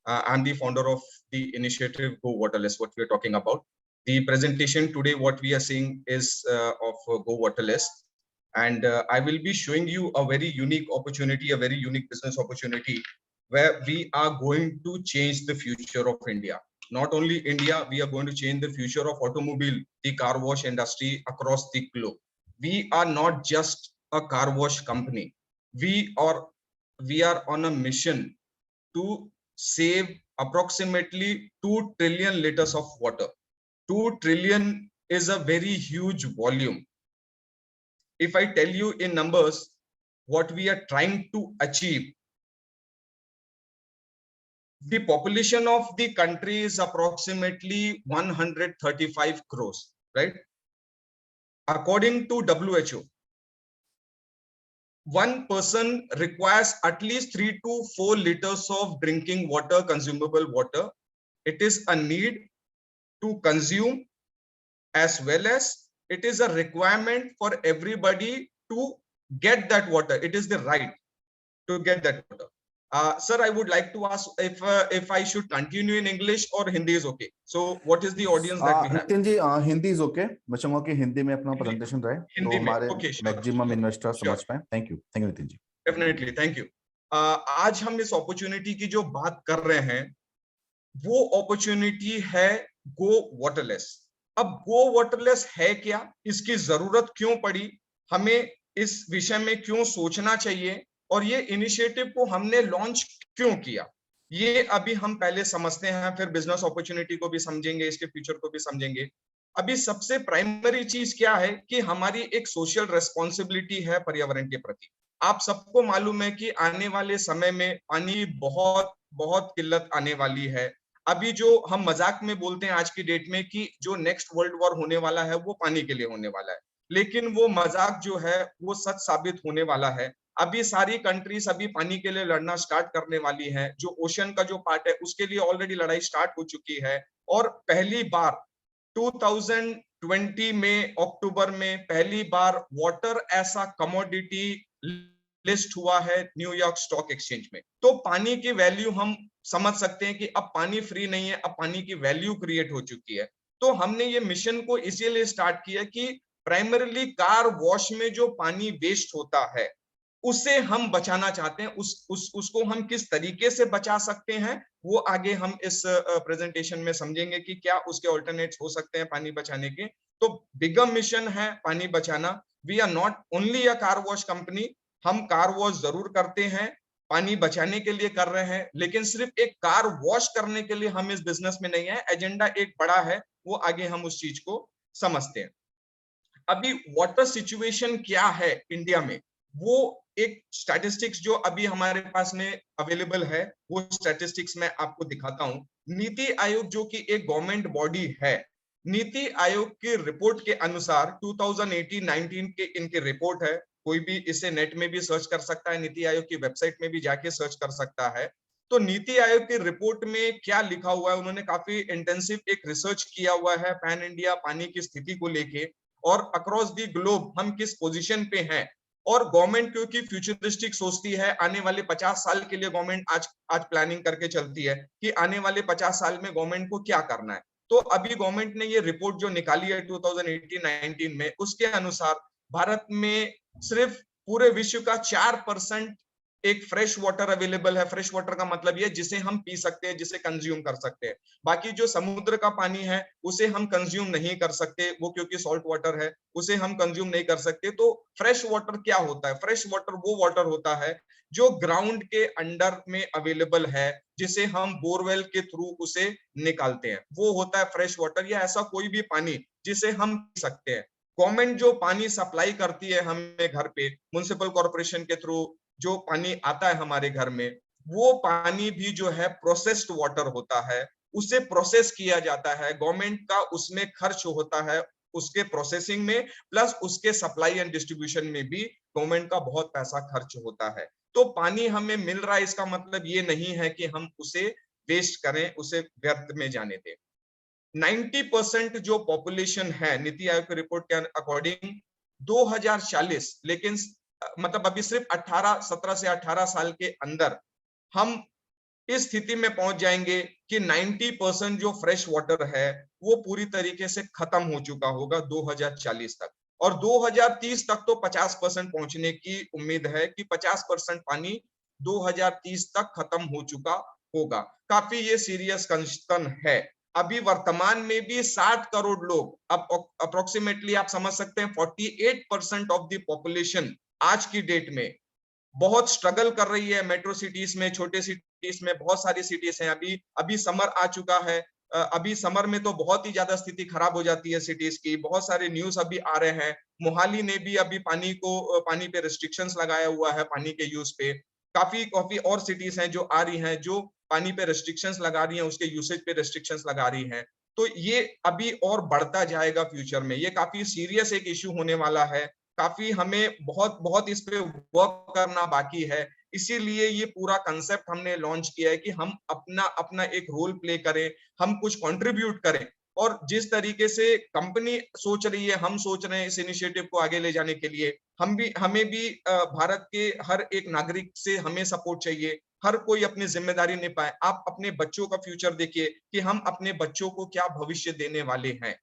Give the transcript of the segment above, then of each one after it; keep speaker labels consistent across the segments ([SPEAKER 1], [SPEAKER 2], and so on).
[SPEAKER 1] I'm the founder of the initiative Go Waterless, what we are talking about. The presentation today, what we are seeing is of Go Waterless. And I will be showing you a very unique opportunity, a very unique business opportunity, where we are going to change the future of India. Not only India, we are going to change the future of automobile, the car wash industry across the globe. We are not just a car wash company. We are on a mission to save approximately 2 trillion liters of water. 2 trillion is a very huge volume. If I tell you in numbers what we are trying to achieve, the population of the country is approximately 135 crores, right? According to WHO, one person requires at least 3 to 4 liters of drinking water, consumable water. It is a need to consume, as well as it is a requirement for everybody to get that water. It is the right to get that water. Sir, I would like to ask if I should continue in English or Hindi is okay. So what is the audience that we have?
[SPEAKER 2] Nitin ji, Hindi is okay. मैं चाहूंगा कि हिंदी में अपना presentation रहे तो हमारे maximum investor समझ पाए। Thank you Nitin ji.
[SPEAKER 1] Definitely, thank you. आज हम इस अपॉर्चुनिटी की जो बात कर रहे हैं वो अपॉर्चुनिटी है गो वाटरलेस। अब गो वाटरलेस है क्या, इसकी जरूरत क्यों पड़ी, हमें इस विषय में क्यों सोचना चाहिए, और ये इनिशिएटिव को हमने लॉन्च क्यों किया, ये अभी हम पहले समझते हैं, फिर बिजनेस अपॉर्चुनिटी को भी समझेंगे, इसके फ्यूचर को भी समझेंगे। अभी सबसे प्राइमरी चीज क्या है कि हमारी एक सोशल रेस्पॉन्सिबिलिटी है पर्यावरण के प्रति। आप सबको मालूम है कि आने वाले समय में पानी बहुत बहुत किल्लत आने वाली है। अभी जो हम मजाक में बोलते हैं आज की डेट में कि जो नेक्स्ट वर्ल्ड वॉर होने वाला है वो पानी के लिए होने वाला है, लेकिन वो मजाक जो है वो सच साबित होने वाला है। अभी सारी कंट्रीज अभी पानी के लिए लड़ना स्टार्ट करने वाली है। जो ओशन का जो पार्ट है उसके लिए ऑलरेडी लड़ाई स्टार्ट हो चुकी है। और पहली बार 2020 में अक्टूबर में पहली बार वाटर ऐसा कमोडिटी लिस्ट हुआ है न्यूयॉर्क स्टॉक एक्सचेंज में। तो पानी की वैल्यू हम समझ सकते हैं कि अब पानी फ्री नहीं है, अब पानी की वैल्यू क्रिएट हो चुकी है। तो हमने ये मिशन को इसीलिए स्टार्ट किया कि प्राइमरीली कार वॉश में जो पानी वेस्ट होता है उसे हम बचाना चाहते हैं। उसको हम किस तरीके से बचा सकते हैं वो आगे हम इस प्रेजेंटेशन में समझेंगे कि क्या उसके ऑल्टरनेट्स हो सकते हैं पानी बचाने के। तो बिगम मिशन है पानी बचाना। We are not only a car wash company, हम कार वॉश जरूर करते हैं, पानी बचाने के लिए कर रहे हैं, लेकिन सिर्फ एक कार वॉश करने के लिए हम इस बिजनेस में नहीं है। एजेंडा एक बड़ा है, वो आगे हम उस चीज को समझते हैं। अभी वाटर सिचुएशन क्या है इंडिया में, वो एक स्टैटिस्टिक्स जो अभी हमारे पास में अवेलेबल है वो स्टैटिस्टिक्स मैं आपको दिखाता हूं। नीति आयोग जो कि एक गवर्नमेंट बॉडी है, नीति आयोग की रिपोर्ट के अनुसार 2018-19 के इनके रिपोर्ट है, कोई भी इसे नेट में भी सर्च कर सकता है, नीति आयोग की वेबसाइट में भी जाके सर्च कर सकता है। तो नीति आयोग की रिपोर्ट में क्या लिखा हुआ है, उन्होंने काफी इंटेंसिव एक रिसर्च किया हुआ है पैन इंडिया पानी की स्थिति को लेके और अक्रॉस दी ग्लोब हम किस पोजीशन पे हैं। और गवर्नमेंट क्योंकि फ्यूचरिस्टिक सोचती है, आने वाले 50 साल के लिए गवर्नमेंट आज प्लानिंग करके चलती है कि आने वाले 50 साल में गवर्नमेंट को क्या करना है। तो अभी गवर्नमेंट ने ये रिपोर्ट जो निकाली है 2018-19 में, उसके अनुसार भारत में सिर्फ पूरे विश्व का 4% एक फ्रेश वाटर अवेलेबल है। फ्रेश वाटर का मतलब ये जिसे हम पी सकते हैं, जिसे कंज्यूम कर सकते हैं। बाकी जो समुद्र का पानी है उसे हम कंज्यूम नहीं कर सकते, वो क्योंकि सॉल्ट वाटर है, उसे हम कंज्यूम नहीं कर सकते। तो फ्रेश वाटर क्या होता है? फ्रेश वाटर वो वाटर होता है जो ग्राउंड के अंडर में अवेलेबल है, जिसे हम बोरवेल के थ्रू उसे निकालते हैं, वो होता है फ्रेश वाटर। या ऐसा कोई भी पानी जिसे हम पी सकते हैं। गवर्नमेंट जो पानी सप्लाई करती है हमें घर पे म्युनिसिपल कॉर्पोरेशन के थ्रू, जो पानी आता है हमारे घर में, वो पानी भी जो है प्रोसेस्ड वाटर होता है, उसे प्रोसेस किया जाता है। गवर्नमेंट का उसमें खर्च होता है उसके प्रोसेसिंग में, प्लस उसके सप्लाई एंड डिस्ट्रीब्यूशन में भी गवर्नमेंट का बहुत पैसा खर्च होता है। तो पानी हमें मिल रहा है, इसका मतलब ये नहीं है कि हम उसे वेस्ट करें, उसे व्यर्थ में जाने दें। 90% जो पॉपुलेशन है नीति आयोग की रिपोर्ट के अकॉर्डिंग 2040, लेकिन मतलब अभी सिर्फ 17 से 18 साल के अंदर हम इस स्थिति में पहुंच जाएंगे कि 90% जो फ्रेश वाटर है वो पूरी तरीके से खत्म हो चुका होगा 2040 तक, और 2030 तक तो 50% पहुंचने की उम्मीद है कि 50% पानी 2030 तक खत्म हो चुका होगा। काफी ये सीरियस कंसर्न है। अभी वर्तमान में भी 60 करोड़ लोग, अब अप्रोक्सीमेटली आप समझ सकते हैं 48% ऑफ द पॉपुलेशन आज की डेट में बहुत स्ट्रगल कर रही है। मेट्रो सिटीज में, छोटे सिटीज में, बहुत सारी सिटीज हैं। अभी समर आ चुका है। अभी समर में तो बहुत ही ज्यादा स्थिति खराब हो जाती है सिटीज की। बहुत सारे न्यूज अभी आ रहे हैं। मोहाली ने भी अभी पानी पे रिस्ट्रिक्शंस लगाया हुआ है, पानी के यूज पे। काफी काफी और सिटीज हैं जो आ रही हैं, जो पानी पे रिस्ट्रिक्शंस लगा रही हैं, उसके यूसेज पे रिस्ट्रिक्शंस लगा रही हैं। तो ये अभी और बढ़ता जाएगा फ्यूचर में। ये काफी सीरियस एक इश्यू होने वाला है। काफी हमें बहुत बहुत इस पे वर्क करना बाकी है। इसीलिए ये पूरा कंसेप्ट हमने लॉन्च किया है कि हम अपना अपना एक रोल प्ले करें, हम कुछ कंट्रीब्यूट करें। और जिस तरीके से कंपनी सोच रही है, हम सोच रहे हैं इस इनिशिएटिव को आगे ले जाने के लिए, हमें भी भारत के हर एक नागरिक से हमें सपोर्ट चाहिए। हर कोई अपनी जिम्मेदारी निभाए। आप अपने बच्चों का फ्यूचर देखिए कि हम अपने बच्चों को क्या भविष्य देने वाले हैं।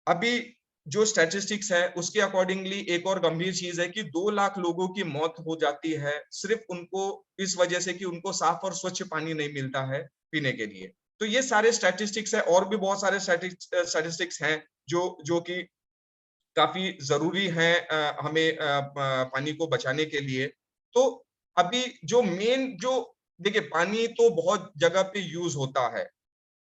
[SPEAKER 1] अभी जो स्टैटिस्टिक्स है उसके अकॉर्डिंगली एक और गंभीर चीज है कि 2 लाख लोगों की मौत हो जाती है सिर्फ उनको इस वजह से कि उनको साफ और स्वच्छ पानी नहीं मिलता है पीने के लिए। तो ये सारे स्टैटिस्टिक्स है, और भी बहुत सारे स्टैटिस्टिक्स हैं जो कि काफी जरूरी है हमें पानी को बचाने के लिए। तो अभी जो मेन जो देखिए, पानी तो बहुत जगह पे यूज होता है,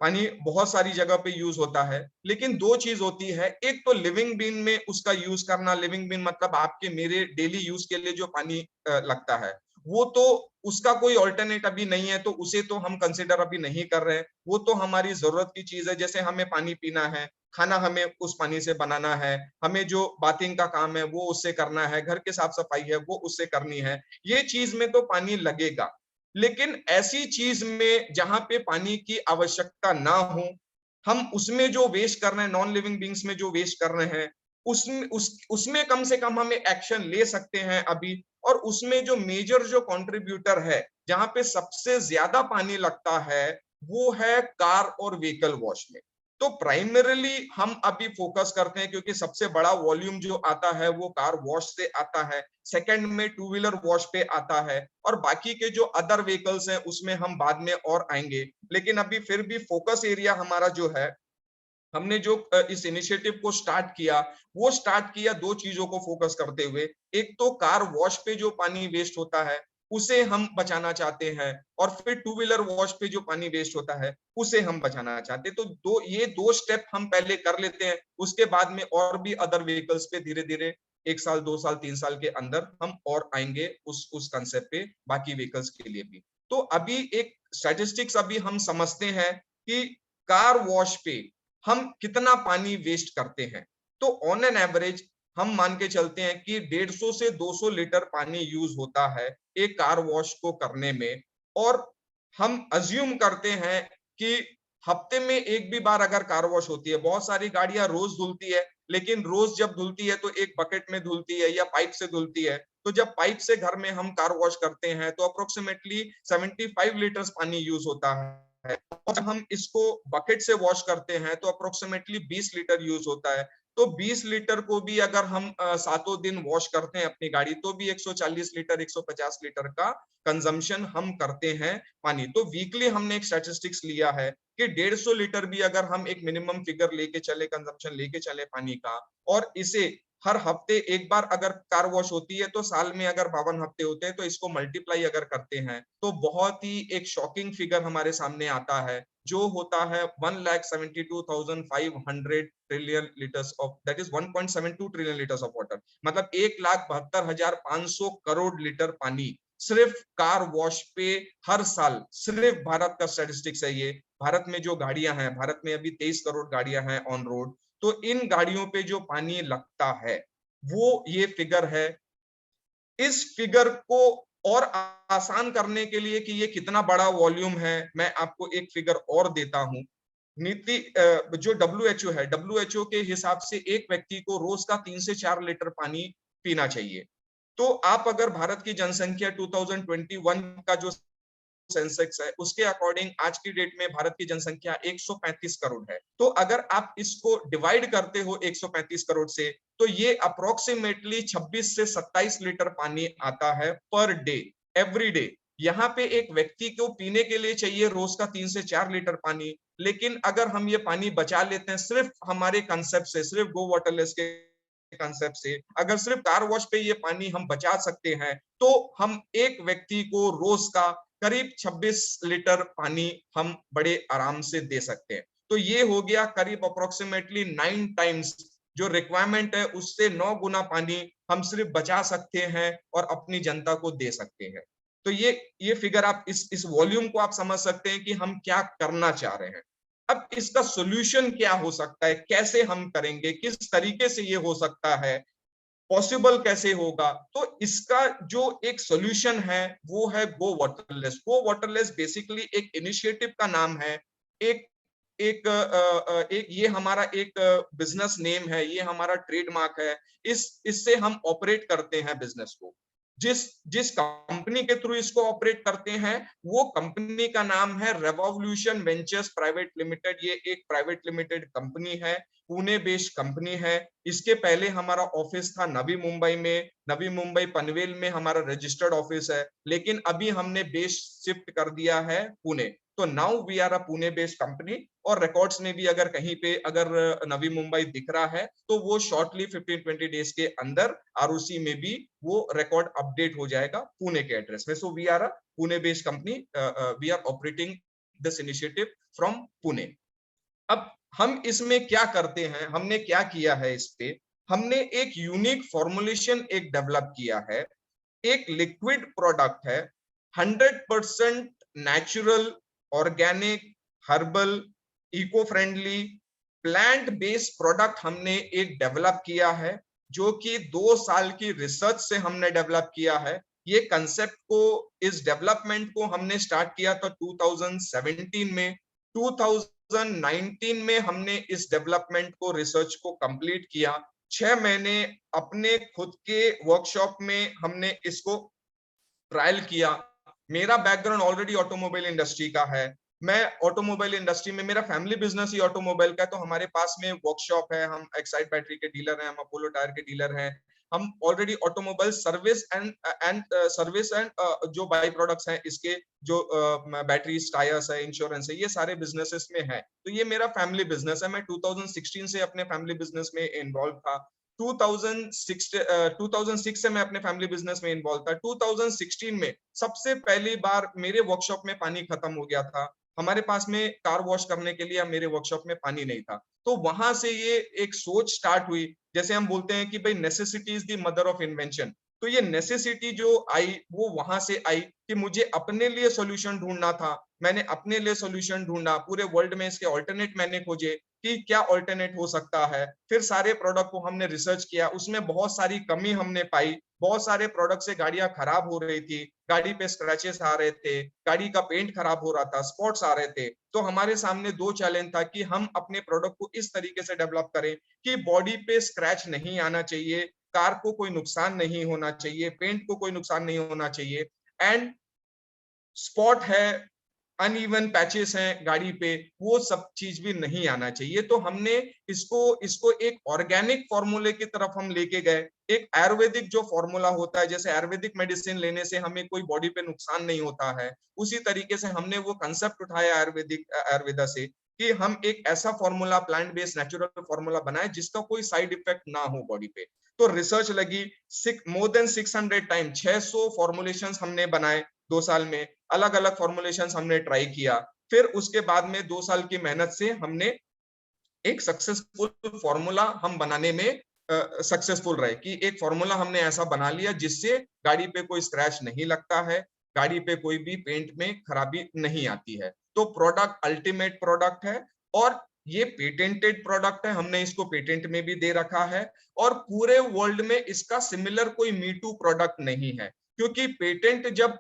[SPEAKER 1] पानी बहुत सारी जगह पे यूज होता है, लेकिन 2 चीज होती है। एक तो लिविंग बीन में उसका यूज करना। लिविंग बीन मतलब आपके मेरे डेली यूज के लिए जो पानी लगता है, वो तो उसका कोई ऑल्टरनेट अभी नहीं है, तो उसे तो हम कंसिडर अभी नहीं कर रहे हैं। वो तो हमारी जरूरत की चीज है। जैसे हमें पानी पीना है, खाना हमें उस पानी से बनाना है, हमें जो बाथिंग का काम है वो उससे करना है, घर की साफ सफाई है वो उससे करनी है, ये चीज में तो पानी लगेगा। लेकिन ऐसी चीज में जहां पे पानी की आवश्यकता ना हो, हम उसमें जो वेस्ट कर रहे हैं, नॉन लिविंग बींग्स में जो वेस्ट कर रहे हैं, उसमें कम से कम हमें एक्शन ले सकते हैं अभी। और उसमें जो मेजर जो कंट्रीब्यूटर है, जहां पे सबसे ज्यादा पानी लगता है, वो है कार और व्हीकल वॉश में। तो प्राइमरीली हम अभी फोकस करते हैं, क्योंकि सबसे बड़ा वॉल्यूम जो आता है वो कार वॉश से आता है, सेकंड में टू व्हीलर वॉश पे आता है, और बाकी के जो अदर व्हीकल्स हैं उसमें हम बाद में और आएंगे। लेकिन अभी फिर भी फोकस एरिया हमारा जो है, हमने जो इस इनिशिएटिव को स्टार्ट किया, वो स्टार्ट किया 2 चीजों को फोकस करते हुए। एक तो कार वॉश पे जो पानी वेस्ट होता है उसे हम बचाना चाहते हैं, और फिर टू व्हीलर वॉश पे जो पानी वेस्ट होता है उसे हम बचाना चाहते हैं। तो ये 2 स्टेप हम पहले कर लेते हैं, उसके बाद में और भी अदर व्हीकल्स पे धीरे धीरे 1 साल 2 साल 3 साल के अंदर हम और आएंगे उस कंसेप्ट पे, बाकी व्हीकल्स के लिए भी। तो अभी एक स्टैटिस्टिक्स अभी हम समझते हैं कि कार वॉश पे हम कितना पानी वेस्ट करते हैं। तो ऑन एन एवरेज हम मान के चलते हैं कि 150 से 200 लीटर पानी यूज होता है एक कार वॉश को करने में। और हम अज्यूम करते हैं कि हफ्ते में एक भी बार अगर कार वॉश होती है, बहुत सारी गाड़ियां रोज धुलती है, लेकिन रोज जब धुलती है तो एक बकेट में धुलती है या पाइप से धुलती है। तो जब पाइप से घर में हम कार वॉश करते हैं तो अप्रोक्सीमेटली 75 लीटर्स पानी यूज होता है, और जब हम इसको बकेट से वॉश करते हैं तो अप्रोक्सीमेटली 20 लीटर यूज होता है। तो 20 लीटर को भी अगर हम सातों दिन वॉश करते हैं अपनी गाड़ी, तो भी 140 लीटर 150 लीटर का कंजम्पशन हम करते हैं पानी। तो वीकली हमने एक स्टैटिस्टिक्स लिया है कि 150 लीटर भी अगर हम एक मिनिमम फिगर लेके चले, कंजम्पशन लेके चले पानी का, और इसे हर हफ्ते एक बार अगर कार वॉश होती है तो साल में अगर 52 हफ्ते होते हैं, तो इसको मल्टीप्लाई अगर करते हैं तो बहुत ही एक शॉकिंग फिगर हमारे सामने आता है, जो होता है 1,72,500 trillion litres of, that is 1.72 trillion litres of water. मतलब 1,72,500 करोड़ लीटर पानी सिर्फ कार वॉश पे हर साल, सिर्फ भारत का स्टैटिस्टिक्स है ये। भारत में जो गाड़ियां हैं, भारत में अभी 23 करोड़ गाड़ियां हैं ऑन रोड, तो इन गाड़ियों पे जो पानी लगता है वो ये फिगर है। इस फिगर को और आसान करने के लिए कि ये कितना बड़ा वॉल्यूम है, मैं आपको एक फिगर और देता हूं। नीति जो डब्ल्यूएचओ है, डब्ल्यूएचओ के हिसाब से एक व्यक्ति को रोज का 3 से 4 लीटर पानी पीना चाहिए। तो आप अगर भारत की जनसंख्या 2021 का जो सेंसेक्स है, उसके अकॉर्डिंग आज की डेट में भारत की जनसंख्या 135 करोड़ है। तो अगर आप इसको डिवाइड करते हो 135 करोड़ से, तो ये अप्रोक्सीमेटली 26 से 27 लीटर पानी आता है पर डे, एवरी डे। यहाँ पे एक व्यक्ति को पीने के लिए चाहिए रोज का 3 से 4 लीटर पानी, लेकिन अगर हम ये पानी बचा लेते हैं सिर्फ हमारे कंसेप्ट से, सिर्फ गो वाटरलेस के कंसेप्ट से, अगर सिर्फ कार वॉश पे ये पानी हम बचा सकते हैं, तो हम एक व्यक्ति को रोज का करीब 26 लीटर पानी हम बड़े आराम से दे सकते हैं। तो ये हो गया करीब अप्रोक्सीमेटली 9 टाइम्स जो रिक्वायरमेंट है, उससे 9 गुना पानी हम सिर्फ बचा सकते हैं और अपनी जनता को दे सकते हैं। तो ये फिगर आप इस वॉल्यूम को आप समझ सकते हैं कि हम क्या करना चाह रहे हैं। अब इसका सॉल्यूशन क्या हो सकता है, कैसे हम करेंगे, किस तरीके से ये हो सकता है, पॉसिबल कैसे होगा? तो इसका जो एक सॉल्यूशन है वो है गो वाटरलेस। गो वाटरलेस बेसिकली एक इनिशिएटिव का नाम है, एक एक ये हमारा एक बिजनेस नेम है, ये हमारा ट्रेडमार्क है। इससे हम ऑपरेट करते हैं बिजनेस को। जिस जिस कंपनी के थ्रू इसको ऑपरेट करते हैं, वो कंपनी का नाम है रेवोल्यूशन वेंचर्स प्राइवेट लिमिटेड। ये एक प्राइवेट लिमिटेड कंपनी है, पुणे बेस्ड कंपनी है। इसके पहले हमारा ऑफिस था नवी मुंबई में, नवी मुंबई पनवेल में हमारा रजिस्टर्ड ऑफिस है, लेकिन अभी हमने बेस शिफ्ट कर दिया है पुणे। तो now we are a Pune based company, और रिकॉर्ड्स में भी अगर कहीं पे अगर नवी मुंबई दिख रहा है, तो वो शॉर्टली 15-20 डेज के अंदर आरओसी में भी वो रिकॉर्ड अपडेट हो जाएगा पुणे के एड्रेस में। So we are a Pune based company, we are operating this initiative from Pune. अब हम इसमें क्या करते हैं, हमने क्या किया है इस पे, हमने एक यूनिक फॉर्मुलेशन एक डेवलप किया है। एक लिक्विड प्रोडक्ट है, 100% natural, organic, herbal, eco friendly, plant based product हमने एक डेवलप किया है, जो कि 2 साल की रिसर्च से हमने डेवलप किया है। ये कंसेप्ट को, इस डेवलपमेंट को हमने स्टार्ट किया था 2017 में। 2019 में हमने इस डेवलपमेंट को, रिसर्च को कंप्लीट किया। 6 महीने अपने खुद के वर्कशॉप में हमने इसको ट्रायल किया। मेरा बैकग्राउंड ऑलरेडी ऑटोमोबाइल इंडस्ट्री का है, मैं ऑटोमोबाइल इंडस्ट्री में, मेरा फैमिली बिजनेस ही ऑटोमोबाइल का है, तो हमारे पास में वर्कशॉप है, हम एक्साइड बैटरी के डीलर हैं, हम अपोलो टायर के डीलर हैं, हम ऑलरेडी ऑटोमोबाइल सर्विस एंड जो बाई प्रोडक्ट्स हैं इसके, जो बैटरीज, टायर्स है, इंश्योरेंस है, ये सारे बिजनेसेस में है। तो ये मेरा फैमिली बिजनेस है। मैं 2016 से अपने फैमिली बिजनेस में इन्वॉल्व था। 2006 से मैं अपने फैमिली बिजनेस में इन्वॉल्व था। 2016 में सबसे पहली बार मेरे वर्कशॉप में पानी खत्म हो गया था। हमारे पास में कार वॉश करने के लिए मेरे वर्कशॉप में पानी नहीं था। तो वहां से ये एक सोच स्टार्ट हुई, जैसे हम बोलते हैं कि भाई necessity is the mother of invention. तो ये नेसेसिटी जो आई वो वहां से आई कि मुझे अपने लिए सॉल्यूशन ढूंढना था। मैंने अपने लिए सॉल्यूशन ढूंढा, पूरे वर्ल्ड में इसके ऑल्टरनेट मैंने खोजे कि क्या ऑल्टरनेट हो सकता है। फिर सारे प्रोडक्ट को हमने रिसर्च किया, उसमें बहुत सारी कमी हमने पाई। बहुत सारे प्रोडक्ट से गाड़ियां खराब हो रही थी, गाड़ी पे स्क्रैचेस आ रहे थे, गाड़ी का पेंट खराब हो रहा था, स्पॉट्स आ रहे थे। तो हमारे सामने 2 चैलेंज था कि हम अपने प्रोडक्ट को इस तरीके से डेवलप करें कि बॉडी पे स्क्रैच नहीं आना चाहिए, कार को कोई नुकसान नहीं होना चाहिए, पेंट को कोई नुकसान नहीं होना चाहिए, एंड स्पॉट है, अनइवन पैचेस हैं गाड़ी पे, वो सब चीज भी नहीं आना चाहिए। तो हमने इसको इसको एक ऑर्गेनिक फॉर्मूले की तरफ हम लेके गए। एक आयुर्वेदिक जो फॉर्मूला होता है, जैसे आयुर्वेदिक मेडिसिन लेने से हमें कोई बॉडी पे नुकसान नहीं होता है, उसी तरीके से हमने वो कंसेप्ट उठाया आयुर्वेदा से कि हम एक ऐसा formula, plant based natural formula बनाए जिसका कोई साइड इफेक्ट ना हो बॉडी पे। तो रिसर्च लगी, मोर देन 600 टाइम, 600 फॉर्मुलेशंस हमने बनाए 2 साल में। अलग अलग फॉर्मुलेशंस हमने ट्राई किया। फिर उसके बाद में 2 साल की मेहनत से हमने एक सक्सेसफुल फॉर्मूला हम बनाने में सक्सेसफुल रहे कि एक फॉर्मूला हमने ऐसा बना लिया जिससे गाड़ी पे कोई स्क्रैच नहीं लगता है, गाड़ी पे कोई भी पेंट में खराबी नहीं आती है। तो प्रोडक्ट अल्टीमेट प्रोडक्ट है, और ये पेटेंटेड प्रोडक्ट है, हमने इसको पेटेंट में भी दे रखा है, और पूरे वर्ल्ड में इसका सिमिलर कोई मी टू प्रोडक्ट नहीं है। क्योंकि पेटेंट जब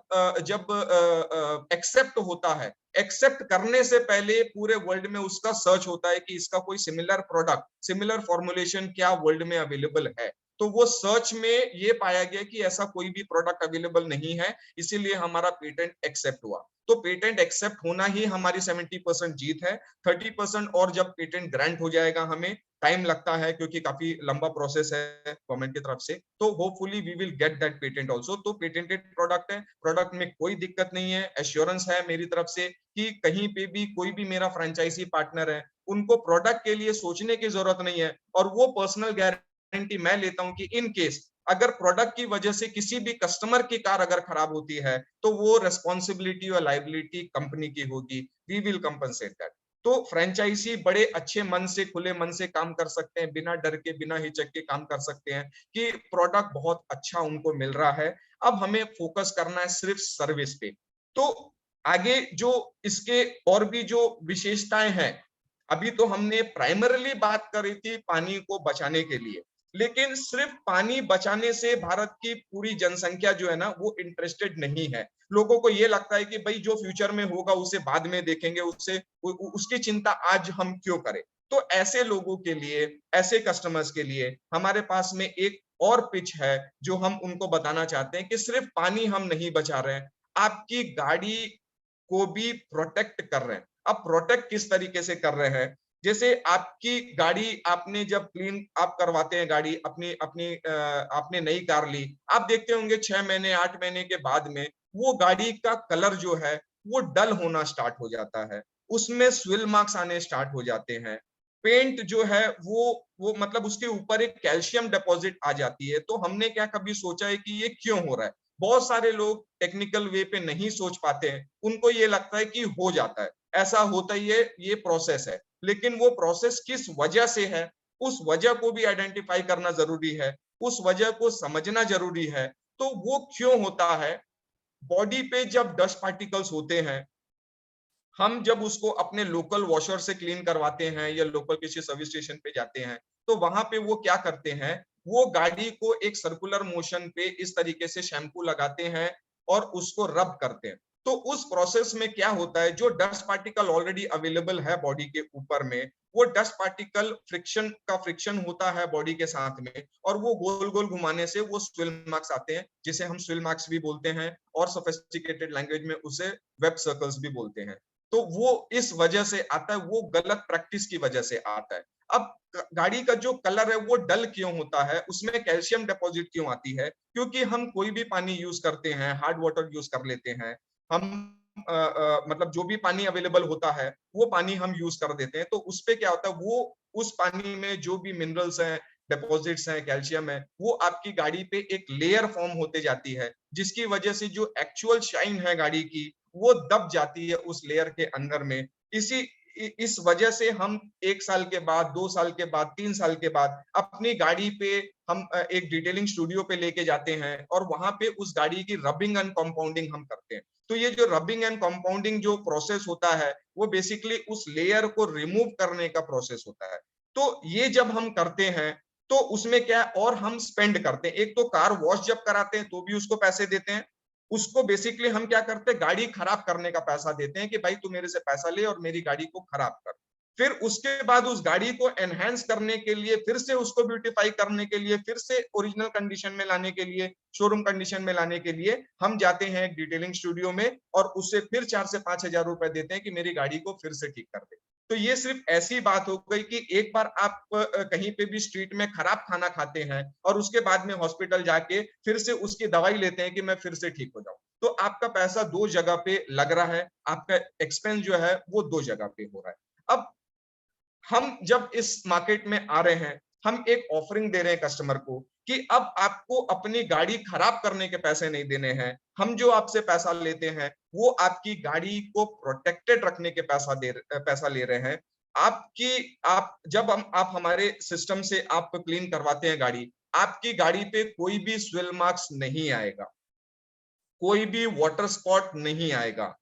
[SPEAKER 1] एक्सेप्ट होता है, एक्सेप्ट करने से पहले पूरे वर्ल्ड में उसका सर्च होता है कि इसका कोई सिमिलर प्रोडक्ट, सिमिलर फॉर्मुलेशन क्या वर्ल्ड में अवेलेबल है। तो वो सर्च में ये पाया गया कि ऐसा कोई भी प्रोडक्ट अवेलेबल नहीं है, इसीलिए हमारा पेटेंट एक्सेप्ट हुआ। तो पेटेंट एक्सेप्ट होना ही हमारी 70% जीत है। 30% और जब पेटेंट ग्रांट हो जाएगा, हमें टाइम लगता है क्योंकि काफी लंबा प्रोसेस है गवर्नमेंट की तरफ से, तो hopefully we will get that patent also. तो पेटेंटेड प्रोडक्ट है, प्रोडक्ट में कोई दिक्कत नहीं है, एश्योरेंस है मेरी तरफ से कि कहीं पे भी कोई भी मेरा फ्रेंचाइजी पार्टनर है, उनको प्रोडक्ट के लिए सोचने की जरूरत नहीं है, और वो पर्सनल गारंटी मैं लेता हूं कि इन केस अगर प्रोडक्ट की वजह से किसी भी कस्टमर की कार अगर खराब होती है, तो वो रेस्पॉन्सिबिलिटी और लायबिलिटी कंपनी की होगी, वी विल कंपनसेट दैट। तो फ्रेंचाइजी बड़े अच्छे मन से, खुले मन से काम कर सकते हैं, बिना डर के, बिना हिचक के काम कर सकते हैं कि प्रोडक्ट बहुत अच्छा उनको मिल रहा है। अब हमें फोकस करना है सिर्फ सर्विस पे। तो आगे जो इसके और भी जो विशेषताएं हैं, अभी तो हमने प्राइमरीली बात करी थी पानी को बचाने के लिए, लेकिन सिर्फ पानी बचाने से भारत की पूरी जनसंख्या जो है ना, वो इंटरेस्टेड नहीं है। लोगों को ये लगता है कि भाई जो फ्यूचर में होगा उसे बाद में देखेंगे, उसकी चिंता आज हम क्यों करें। तो ऐसे लोगों के लिए, ऐसे कस्टमर्स के लिए हमारे पास में एक और पिच है जो हम उनको बताना चाहते हैं कि सिर्फ पानी हम नहीं बचा रहे हैं, आपकी गाड़ी को भी प्रोटेक्ट कर रहे हैं। अब प्रोटेक्ट किस तरीके से कर रहे हैं, जैसे आपकी गाड़ी आपने जब क्लीन आप करवाते हैं, गाड़ी अपनी अपनी आपने नई कार ली, आप देखते होंगे 6 महीने 8 महीने के बाद में वो गाड़ी का कलर जो है वो डल होना स्टार्ट हो जाता है, उसमें स्विल मार्क्स आने स्टार्ट हो जाते हैं, पेंट जो है वो मतलब उसके ऊपर एक कैल्शियम डिपॉजिट आ जाती है। तो हमने क्या कभी सोचा है कि ये क्यों हो रहा है? बहुत सारे लोग टेक्निकल वे पे नहीं सोच पाते हैं, उनको ये लगता है कि हो जाता है, ऐसा होता ही है, ये प्रोसेस है। लेकिन वो प्रोसेस किस वजह से है, उस वजह को भी आइडेंटिफाई करना जरूरी है, उस वजह को समझना जरूरी है। तो वो क्यों होता है? बॉडी पे जब डस्ट पार्टिकल्स होते हैं, हम जब उसको अपने लोकल वॉशर से क्लीन करवाते हैं या लोकल किसी सर्विस स्टेशन पे जाते हैं, तो वहां पे वो क्या करते हैं, वो गाड़ी को एक सर्कुलर मोशन पे इस तरीके से शैम्पू लगाते हैं और उसको रब करते हैं। तो उस प्रोसेस में क्या होता है, जो डस्ट पार्टिकल ऑलरेडी अवेलेबल है बॉडी के ऊपर में, वो डस्ट पार्टिकल फ्रिक्शन होता है बॉडी के साथ में, और वो गोल गोल घुमाने से वो स्विल मार्क्स आते हैं, जिसे हम स्विल मार्क्स भी बोलते हैं, और सोफिस्टिकेटेड लैंग्वेज में उसे वेब सर्कल्स भी बोलते हैं। तो वो इस वजह से आता है, वो गलत प्रैक्टिस की वजह से आता है। अब गाड़ी का जो कलर है वो डल क्यों होता है, उसमें कैल्शियम डिपॉजिट क्यों आती है? क्योंकि हम कोई भी पानी यूज करते हैं, हार्ड वाटर यूज कर लेते हैं, हम मतलब जो भी पानी अवेलेबल होता है वो पानी हम यूज कर देते हैं। तो उसपे क्या होता है, वो उस पानी में जो भी मिनरल्स हैं, डिपॉजिट्स हैं, कैल्शियम है, वो आपकी गाड़ी पे एक लेयर फॉर्म होते जाती है, जिसकी वजह से जो एक्चुअल शाइन है गाड़ी की, वो दब जाती है उस लेयर के अंदर में। इस वजह से हम 1 साल के बाद, 2 साल के बाद, 3 साल के बाद अपनी गाड़ी पे हम एक डिटेलिंग स्टूडियो पे लेके जाते हैं, और वहां पे उस गाड़ी की रबिंग एंड कंपाउंडिंग हम करते हैं। तो ये जो रबिंग एंड कंपाउंडिंग जो प्रोसेस होता है, वो बेसिकली उस लेयर को रिमूव करने का प्रोसेस होता है। तो ये जब हम करते हैं, तो उसमें क्या है, और हम स्पेंड करते हैं। एक तो कार वॉश जब कराते हैं तो भी उसको पैसे देते हैं, उसको बेसिकली हम क्या करते हैं, गाड़ी खराब करने का पैसा देते हैं कि भाई तू मेरे से पैसा ले और मेरी गाड़ी को खराब कर। फिर उसके बाद उस गाड़ी को एनहांस करने के लिए, फिर से उसको ब्यूटीफाई करने के लिए, फिर से ओरिजिनल कंडीशन में लाने के लिए, शोरूम कंडीशन में लाने के लिए हम जाते हैं एक डिटेलिंग स्टूडियो में, और उससे फिर 4 से 5 हजार रुपए देते हैं कि मेरी गाड़ी को फिर से ठीक कर दे। तो ये सिर्फ ऐसी बात हो गई कि एक बार आप कहीं पे भी स्ट्रीट में खराब खाना खाते हैं और उसके बाद में हॉस्पिटल जाके फिर से उसकी दवाई लेते हैं कि मैं फिर से ठीक हो जाऊं, तो आपका पैसा 2 जगह पे लग रहा है, आपका एक्सपेंस जो है वो 2 जगह पे हो रहा है। अब हम जब इस मार्केट में आ रहे हैं, हम एक ऑफरिंग दे रहे हैं कस्टमर को कि अब आपको अपनी गाड़ी खराब करने के पैसे नहीं देने हैं, हम जो आपसे पैसा लेते हैं वो आपकी गाड़ी को प्रोटेक्टेड रखने के पैसा ले रहे हैं। आप हमारे सिस्टम से आप क्लीन करवाते हैं गाड़ी, आपकी गाड़ी पे कोई भी स्विल मार्क्स नहीं आएगा, कोई भी वाटर स्पॉट नहीं आएगा,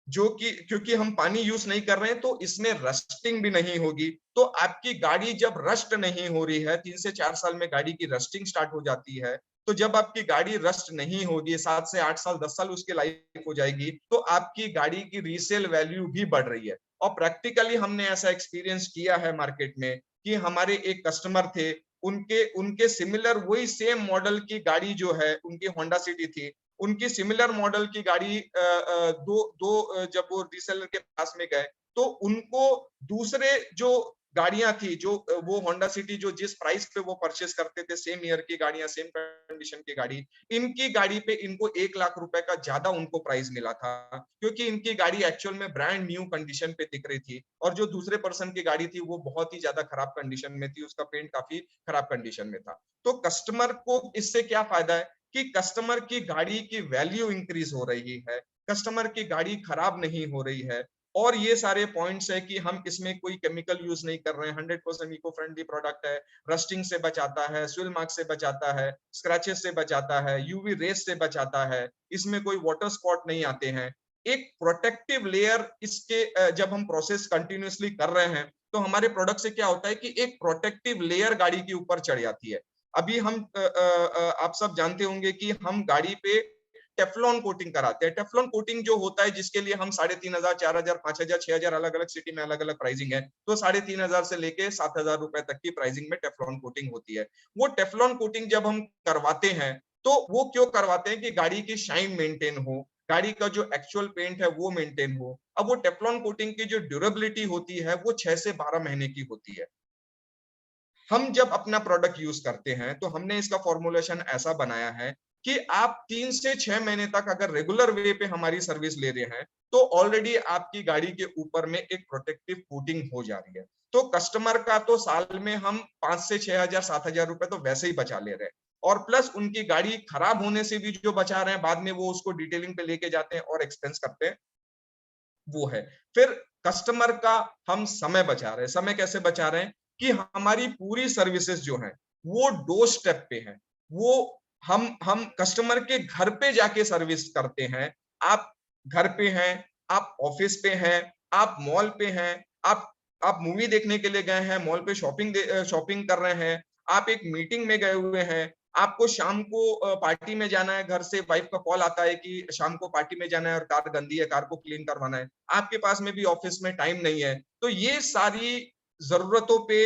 [SPEAKER 1] जो कि क्योंकि हम पानी यूज नहीं कर रहे हैं तो इसमें रस्टिंग भी नहीं होगी। तो आपकी गाड़ी जब रस्ट नहीं हो रही है, 3 से 4 साल में गाड़ी की रस्टिंग स्टार्ट हो जाती है, तो जब आपकी गाड़ी रस्ट नहीं होगी, 7 से 8 साल 10 साल उसकी लाइफ हो जाएगी, तो आपकी गाड़ी की रीसेल वैल्यू भी बढ़ रही है। और प्रैक्टिकली हमने ऐसा एक्सपीरियंस किया है मार्केट में कि हमारे एक कस्टमर थे, उनके उनके सिमिलर वही सेम मॉडल की गाड़ी जो है, उनकी होंडा सिटी थी, उनकी सिमिलर मॉडल की गाड़ी जब वो रीसेलर के पास में गए तो उनको दूसरे जो गाड़ियां थी, जो वो होंडा सिटी जो जिस प्राइस पे वो परचेस करते थे, सेम ईयर की गाड़ियां, सेम कंडीशन की गाड़ी, इनकी गाड़ी पे इनको 1 लाख रुपए का ज्यादा उनको प्राइस मिला था, क्योंकि इनकी गाड़ी एक्चुअल में ब्रांड न्यू कंडीशन पे दिख रही थी, और जो दूसरे पर्सन की गाड़ी थी वो बहुत ही ज्यादा खराब कंडीशन में थी, उसका पेंट काफी खराब कंडीशन में था। तो कस्टमर को इससे क्या फायदा है कि कस्टमर की गाड़ी की वैल्यू इंक्रीज हो रही है, कस्टमर की गाड़ी खराब नहीं हो रही है, और ये सारे पॉइंट्स है कि हम इसमें कोई केमिकल यूज नहीं कर रहे हैं, 100% इको फ्रेंडली प्रोडक्ट है, रस्टिंग से बचाता है, स्विल मार्क से बचाता है, स्क्रैचेस से बचाता है, यूवी रेस से बचाता है, इसमें कोई वाटर स्पॉट नहीं आते हैं। एक प्रोटेक्टिव लेयर इसके जब हम प्रोसेस कंटिन्यूअसली कर रहे हैं तो हमारे प्रोडक्ट से क्या होता है कि एक प्रोटेक्टिव लेयर गाड़ी के ऊपर चढ़ जाती है। अभी हम आप सब जानते होंगे कि हम गाड़ी पे टेफ्लॉन कोटिंग कराते हैं। टेफ्लॉन कोटिंग जो होता है, जिसके लिए हम 3,500, 4,000, 5,000, 6,000 अलग अलग सिटी में अलग अलग प्राइसिंग है, तो 3,500 से लेके 7,000 रुपए तक की प्राइसिंग में टेफ्लॉन कोटिंग होती है। वो टेफ्लॉन कोटिंग जब हम करवाते हैं तो वो क्यों करवाते हैं कि गाड़ी की शाइन मेंटेन हो, गाड़ी का जो एक्चुअल पेंट है वो मेंटेन हो। अब वो टेफ्लॉन कोटिंग की जो ड्यूरेबिलिटी होती है वो 6 से 12 महीने की होती है। हम जब अपना प्रोडक्ट यूज करते हैं तो हमने इसका फॉर्मुलेशन ऐसा बनाया है कि आप 3 से 6 महीने तक अगर रेगुलर वे पे हमारी सर्विस ले रहे हैं तो ऑलरेडी आपकी गाड़ी के ऊपर में एक प्रोटेक्टिव कोटिंग हो जा रही है। तो कस्टमर का तो साल में हम 5 से 6,000, 7,000 रुपए तो वैसे ही बचा ले रहे हैं, और प्लस उनकी गाड़ी खराब होने से भी जो बचा रहे हैं, बाद में वो उसको डिटेलिंग पे लेके जाते हैं और एक्सपेंस करते हैं, वो है। फिर कस्टमर का हम समय बचा रहे हैं। समय कैसे बचा रहे हैं कि हमारी पूरी सर्विसेज जो है वो डोर स्टेप पे है, वो हम कस्टमर के घर पे जाके सर्विस करते हैं। आप घर पे हैं, आप ऑफिस पे हैं, आप मॉल पे हैं, आप मूवी देखने के लिए गए हैं, मॉल पे शॉपिंग कर रहे हैं, आप एक मीटिंग में गए हुए हैं, आपको शाम को पार्टी में जाना है, घर से वाइफ का कॉल आता है कि शाम को पार्टी में जाना है और कार गंदी है, कार को क्लीन करवाना है, आपके पास में भी ऑफिस में टाइम नहीं है, तो ये सारी जरूरतों पे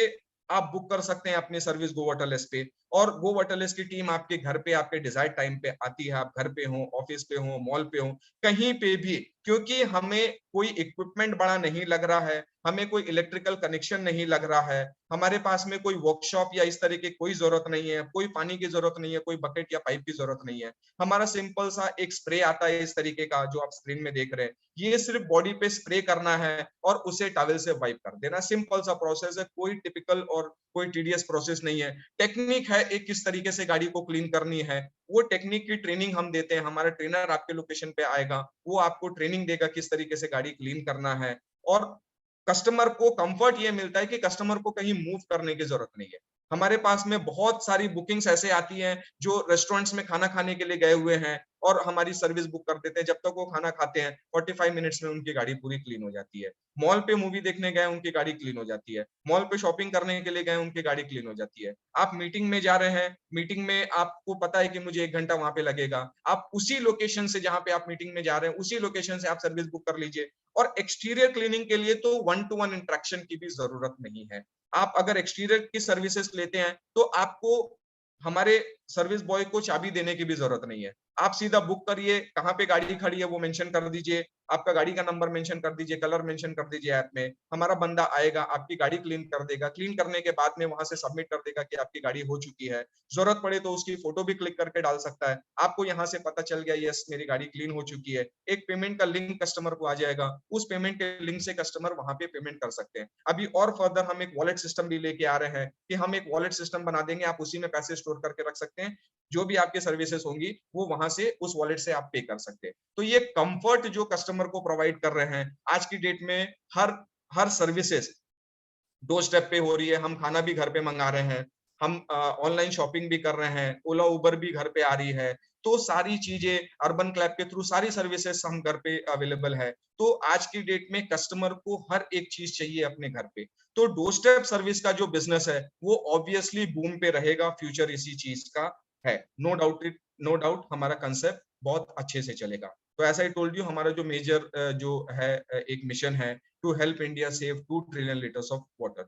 [SPEAKER 1] आप बुक कर सकते हैं अपनी सर्विस गो वाटरलेस पे, और गो वाटरलेस की टीम आपके घर पे आपके डिजायर्ड टाइम पे आती है। आप घर पे हो, ऑफिस पे हो, मॉल पे हो, कहीं पे भी, क्योंकि हमें कोई इक्विपमेंट बड़ा नहीं लग रहा है, हमें कोई इलेक्ट्रिकल कनेक्शन नहीं लग रहा है, हमारे पास में कोई वर्कशॉप या इस तरह की कोई जरूरत नहीं है, कोई पानी की जरूरत नहीं है, कोई बकेट या पाइप की जरूरत नहीं है। हमारा सिंपल सा एक स्प्रे आता है इस तरीके का जो आप स्क्रीन में देख रहे हैं, ये सिर्फ बॉडी पे स्प्रे करना है और उसे टॉवल से वाइप कर देना। सिंपल सा प्रोसेस है, कोई टिपिकल और कोई टीडियस प्रोसेस नहीं है। टेक्निक है एक किस तरीके से गाड़ी को क्लीन करनी है, वो टेक्निक की ट्रेनिंग हम देते हैं। हमारा ट्रेनर आपके लोकेशन पे आएगा, वो आपको ट्रेनिंग देगा किस तरीके से गाड़ी क्लीन करना है, और कस्टमर को कंफर्ट ये मिलता है कि कस्टमर को कहीं मूव करने की जरूरत नहीं है। हमारे पास में बहुत सारी बुकिंग्स ऐसे आती हैं जो रेस्टोरेंट्स में खाना खाने के लिए गए हुए हैं और हमारी सर्विस बुक कर देते हैं। जब तक वो खाना खाते हैं 45 मिनट्स में उनकी गाड़ी पूरी क्लीन हो जाती है। मॉल पे मूवी देखने गए, उनकी गाड़ी क्लीन हो जाती है। मॉल पे शॉपिंग करने के लिए गए, उनकी गाड़ी क्लीन हो जाती है। आप मीटिंग में जा रहे हैं, मीटिंग में आपको पता है कि मुझे 1 घंटा वहां पे लगेगा, आप उसी लोकेशन से जहां पे आप मीटिंग में जा रहे हैं उसी लोकेशन से आप सर्विस बुक कर लीजिए। और एक्सटीरियर क्लीनिंग के लिए तो 1 टू 1 इंटरेक्शन की भी जरूरत नहीं है। आप अगर एक्सटीरियर की सर्विसेज लेते हैं तो आपको हमारे सर्विस बॉय को चाबी देने की भी जरूरत नहीं है। आप सीधा बुक करिए, कहाँ पे गाड़ी खड़ी है वो मेंशन कर दीजिए, आपका गाड़ी का नंबर मेंशन कर दीजिए, कलर मेंशन कर दीजिए ऐप में, हमारा बंदा आएगा, आपकी गाड़ी क्लीन कर देगा। क्लीन करने के बाद में वहां से सबमिट कर देगा कि आपकी गाड़ी हो चुकी है। जरूरत पड़े तो उसकी फोटो भी क्लिक करके डाल सकता है, आपको यहाँ से पता चल गया यस मेरी गाड़ी क्लीन हो चुकी है। एक पेमेंट का लिंक कस्टमर को आ जाएगा, उस पेमेंट के लिंक से कस्टमर वहां पे पेमेंट कर सकते हैं। अभी और फर्दर हम एक वॉलेट सिस्टम भी लेके आ रहे हैं कि हम एक वॉलेट सिस्टम बना देंगे, आप उसी में पैसे स्टोर करके रख सकते हैं, जो भी आपकी सर्विसेज होंगी वो वहां से उस वॉलेट से आप पे कर सकते हैं। तो ये कंफर्ट जो कस्टमर को प्रोवाइड कर रहे हैं आज की डेट में, हर हर सर्विसेज दो स्टेप पे हो रही है। हम खाना भी घर पे मंगा रहे हैं, हम ऑनलाइन शॉपिंग भी कर रहे हैं, ओला उबर भी घर पे आ रही है, तो सारी चीजें अर्बन क्लैब के थ्रू सारी सर्विसेज हम घर पे अवेलेबल है। तो आज की डेट में कस्टमर को हर एक चीज चाहिए अपने घर पे, तो डोर स्टेप सर्विस का जो बिजनेस है वो ऑब्वियसली बूम पे रहेगा, फ्यूचर इसी चीज का है। No doubt it, no doubt हमारा कंसेप्ट बहुत अच्छे से चलेगा। तो ऐसा ही टोल्ड यू, हमारा जो मेजर जो है एक मिशन है to help India save 2 trillion litres of water.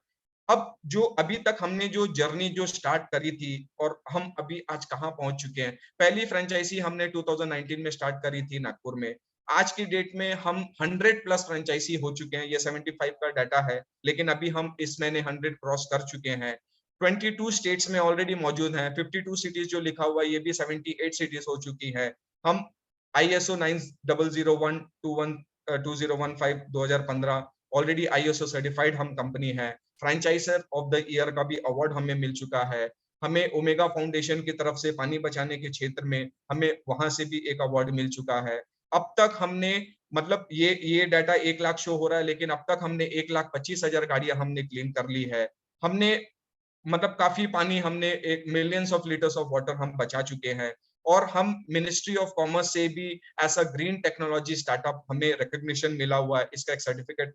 [SPEAKER 1] अब जो अभी तक हमने जो जर्नी जो स्टार्ट करी थी और हम अभी आज कहाँ पहुंच चुके हैं। पहली फ्रेंचाइजी हमने 2019 में स्टार्ट करी थी नागपुर में। आज की डेट में हम 100 प्लस फ्रेंचाइजी हो चुके हैं। ये 75 का डाटा है, लेकिन अभी हम इस महीने 100 क्रॉस कर चुके हैं। 22 स्टेट्स में ऑलरेडी मौजूद हैं। 52 सिटीज जो लिखा हुआ है ये भी 78 सिटीज हो चुकी है। हम ISO 9001 2015 2015 ऑलरेडी ISO सर्टिफाइड हम कंपनी है। फ्रेंचाइजर ऑफ द ईयर का भी अवार्ड हमें मिल चुका है। हमें ओमेगा फाउंडेशन की तरफ से पानी बचाने के क्षेत्र में हमें वहां से भी एक अवार्ड मिल चुका है। अब तक हमने मतलब ये डाटा 1 लाख शो हो रहा है, लेकिन अब तक हमने 1,25,000 गाड़ियां हमने क्लीन कर ली है। हमने मतलब काफी पानी हमने एक millions of litres of water हम बचा चुके हैं। और हम मिनिस्ट्री ऑफ कॉमर्स से भी ऐसा ग्रीन टेक्नोलॉजी स्टार्टअप हमें रिकॉग्निशन मिला हुआ है। इसका एक सर्टिफिकेट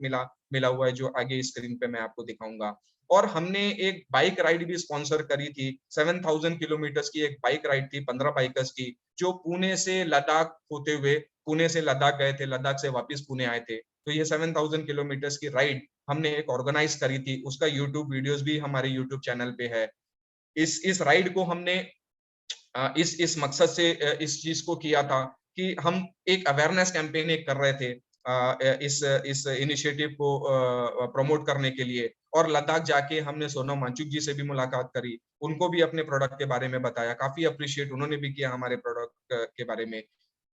[SPEAKER 1] मिला हुआ है जो आगे स्क्रीन पे मैं आपको दिखाऊंगा। और हमने एक बाइक राइड भी स्पॉन्सर करी थी। 7,000 किलोमीटर्स की एक बाइक राइड थी 15 बाइकर्स की, जो पुणे से लद्दाख होते हुए पुणे से लद्दाख गए थे, लद्दाख से वापस पुणे आए थे। तो ये 7,000 किलोमीटर्स की राइड हमने एक ऑर्गेनाइज करी थी। उसका यूट्यूब वीडियोस भी हमारे यूट्यूब चैनल पे है। इस राइड को हमने इस मकसद से इस चीज को किया था कि हम एक अवेयरनेस कैंपेन एक कर रहे थे इस इनिशिएटिव को प्रमोट करने के लिए। और लद्दाख जाके हमने सोनम वांगचुक जी से भी मुलाकात करी, उनको भी अपने प्रोडक्ट के बारे में बताया, काफी अप्रिशिएट उन्होंने भी किया हमारे प्रोडक्ट के बारे में।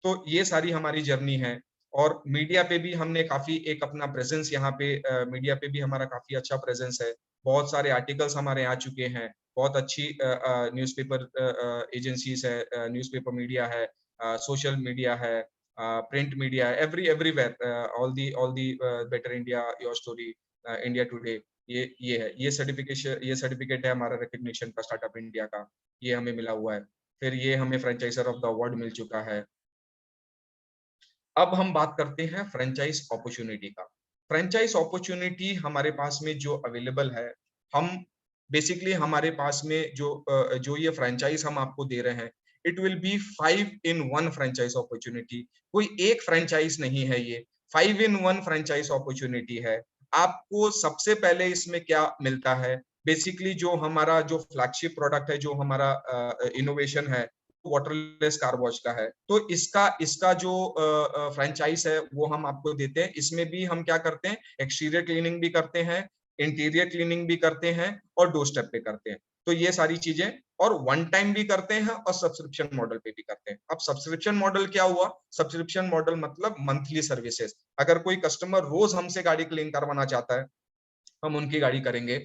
[SPEAKER 1] तो ये सारी हमारी जर्नी है। और मीडिया पे भी हमने काफी एक अपना प्रेजेंस यहाँ पे मीडिया पे भी हमारा काफी अच्छा प्रेजेंस है। बहुत सारे आर्टिकल्स हमारे आ चुके हैं। बहुत अच्छी न्यूज़पेपर एजेंसीज है, न्यूज़पेपर मीडिया है, सोशल मीडिया है, प्रिंट मीडिया है, everywhere, all the better India, your story, India today. ये है, ये सर्टिफिकेट है हमारा रिकॉग्निशन का स्टार्टअप इंडिया का, ये हमें मिला हुआ है। फिर ये हमें फ्रेंचाइजर ऑफ द अवार्ड मिल चुका है। अब हम बात करते हैं फ्रेंचाइज अपॉर्चुनिटी का। फ्रेंचाइज अपॉर्चुनिटी हमारे पास में जो अवेलेबल है, हम बेसिकली हमारे पास में जो ये फ्रेंचाइज हम आपको दे रहे हैं, it will be 5 in 1 franchise opportunity. कोई एक फ्रेंचाइज नहीं है ये, 5 इन 1 फ्रेंचाइज अपॉर्चुनिटी है। आपको सबसे पहले इसमें क्या मिलता है, बेसिकली जो फ्लैगशिप प्रोडक्ट है, जो हमारा इनोवेशन है, वाटरलेस कार वॉश का है। तो इसका जो फ्रेंचाइज है वो हम आपको देते हैं। इसमें भी हम क्या करते हैं, एक्सटीरियर क्लीनिंग भी करते हैं, इंटीरियर क्लीनिंग भी करते हैं और डोर स्टेप पे करते हैं। तो ये सारी चीजें, और वन टाइम भी करते हैं और सब्सक्रिप्शन मॉडल पे भी करते हैं। अब सब्सक्रिप्शन मॉडल क्या हुआ, सब्सक्रिप्शन मॉडल मतलब मंथली सर्विसेज। अगर कोई कस्टमर रोज हमसे गाड़ी क्लीन करवाना चाहता है, हम उनकी गाड़ी करेंगे।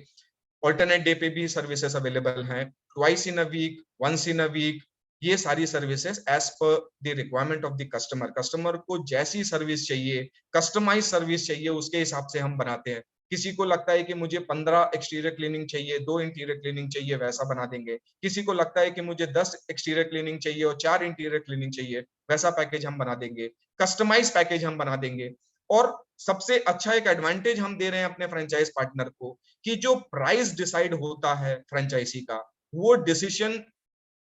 [SPEAKER 1] ऑल्टरनेट डे पे भी सर्विसेज अवेलेबल हैं, twice in a week, once in a week. ये सारी services as per the requirement of the customer, customer को जैसी सर्विस चाहिए, कस्टमाइज सर्विस चाहिए, उसके हिसाब से हम बनाते हैं। किसी को लगता है कि मुझे 15 एक्सटीरियर क्लीनिंग चाहिए, 2 इंटीरियर क्लीनिंग चाहिए, वैसा बना देंगे। किसी को लगता है कि मुझे 10 एक्सटीरियर क्लीनिंग चाहिए और 4 इंटीरियर क्लीनिंग चाहिए, वैसा पैकेज हम बना देंगे, कस्टमाइज पैकेज हम बना देंगे। और सबसे अच्छा एक एडवांटेज हम दे रहे हैं अपने फ्रेंचाइज पार्टनर को, कि जो प्राइस डिसाइड होता है फ्रेंचाइजी का, वो डिसीजन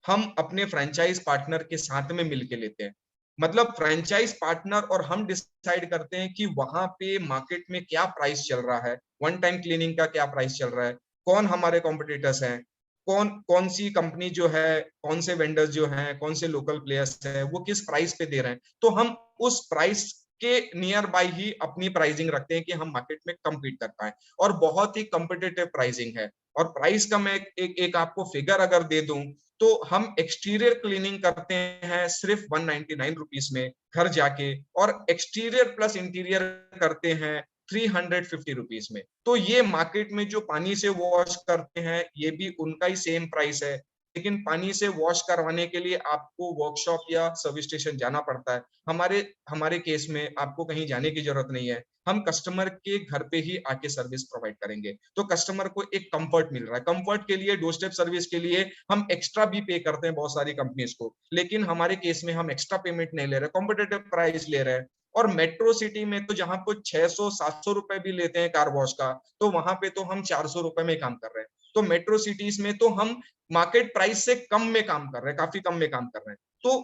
[SPEAKER 1] हम अपने फ्रेंचाइज पार्टनर के साथ में मिलके लेते हैं। मतलब फ्रेंचाइज पार्टनर और हम डिसाइड करते हैं कि वहां पे मार्केट में क्या प्राइस चल रहा है, वन टाइम क्लीनिंग का क्या प्राइस चल रहा है, कौन हमारे कॉम्पिटिटर्स हैं, कौन कौन सी कंपनी जो है, कौन से वेंडर्स जो हैं, कौन से लोकल प्लेयर्स हैं, वो किस प्राइस पे दे रहे हैं। तो हम उस प्राइस के नियर बाय ही अपनी प्राइसिंग रखते हैं कि हम मार्केट में कम्पीट कर पाए। और बहुत ही कम्पिटिटिव प्राइसिंग है। और प्राइस का मैं एक आपको फिगर अगर दे दूं, तो हम एक्सटीरियर क्लीनिंग करते हैं सिर्फ 199 रुपीस में घर जाके, और एक्सटीरियर प्लस इंटीरियर करते हैं 350 रुपीस में। तो ये मार्केट में जो पानी से वॉश करते हैं, ये भी उनका ही सेम प्राइस है, लेकिन पानी से वॉश करवाने के लिए आपको वर्कशॉप या सर्विस स्टेशन जाना पड़ता है। हमारे हमारे केस में आपको कहीं जाने की जरूरत नहीं है, हम कस्टमर के घर पे ही आके सर्विस प्रोवाइड करेंगे। तो कस्टमर को एक कंफर्ट मिल रहा है। कंफर्ट के लिए, डोर स्टेप सर्विस के लिए हम एक्स्ट्रा भी पे करते हैं बहुत सारी कंपनीज को, लेकिन हमारे केस में हम एक्स्ट्रा पेमेंट नहीं ले रहे, कॉम्पिटिटिव प्राइस ले रहे हैं। और मेट्रो सिटी में तो जहां पर 600-700 रुपए भी लेते हैं कार वॉश का, तो वहां पे तो हम 400 रुपए में काम कर रहे हैं। तो मेट्रो सिटीज में तो हम मार्केट प्राइस से कम में काम कर रहे हैं, काफी कम में काम कर रहे हैं। तो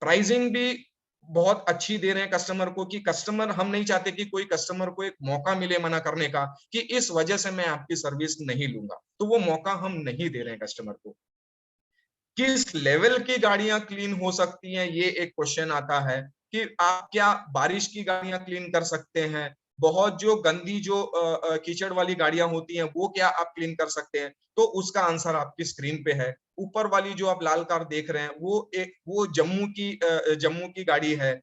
[SPEAKER 1] प्राइसिंग भी बहुत अच्छी दे रहे हैं कस्टमर को, कि कस्टमर, हम नहीं चाहते कि कोई कस्टमर को एक मौका मिले मना करने का कि इस वजह से मैं आपकी सर्विस नहीं लूंगा, तो वो मौका हम नहीं दे रहे हैं कस्टमर को। किस लेवल की गाड़ियां क्लीन हो सकती हैं, ये एक क्वेश्चन आता है कि आप क्या बारिश की गाड़ियां क्लीन कर सकते हैं, बहुत जो गंदी जो कीचड़ वाली गाड़ियां होती हैं वो क्या आप क्लीन कर सकते हैं, तो उसका आंसर आपकी स्क्रीन पे है। ऊपर वाली जो आप लाल कार देख रहे हैं वो जम्मू की गाड़ी है।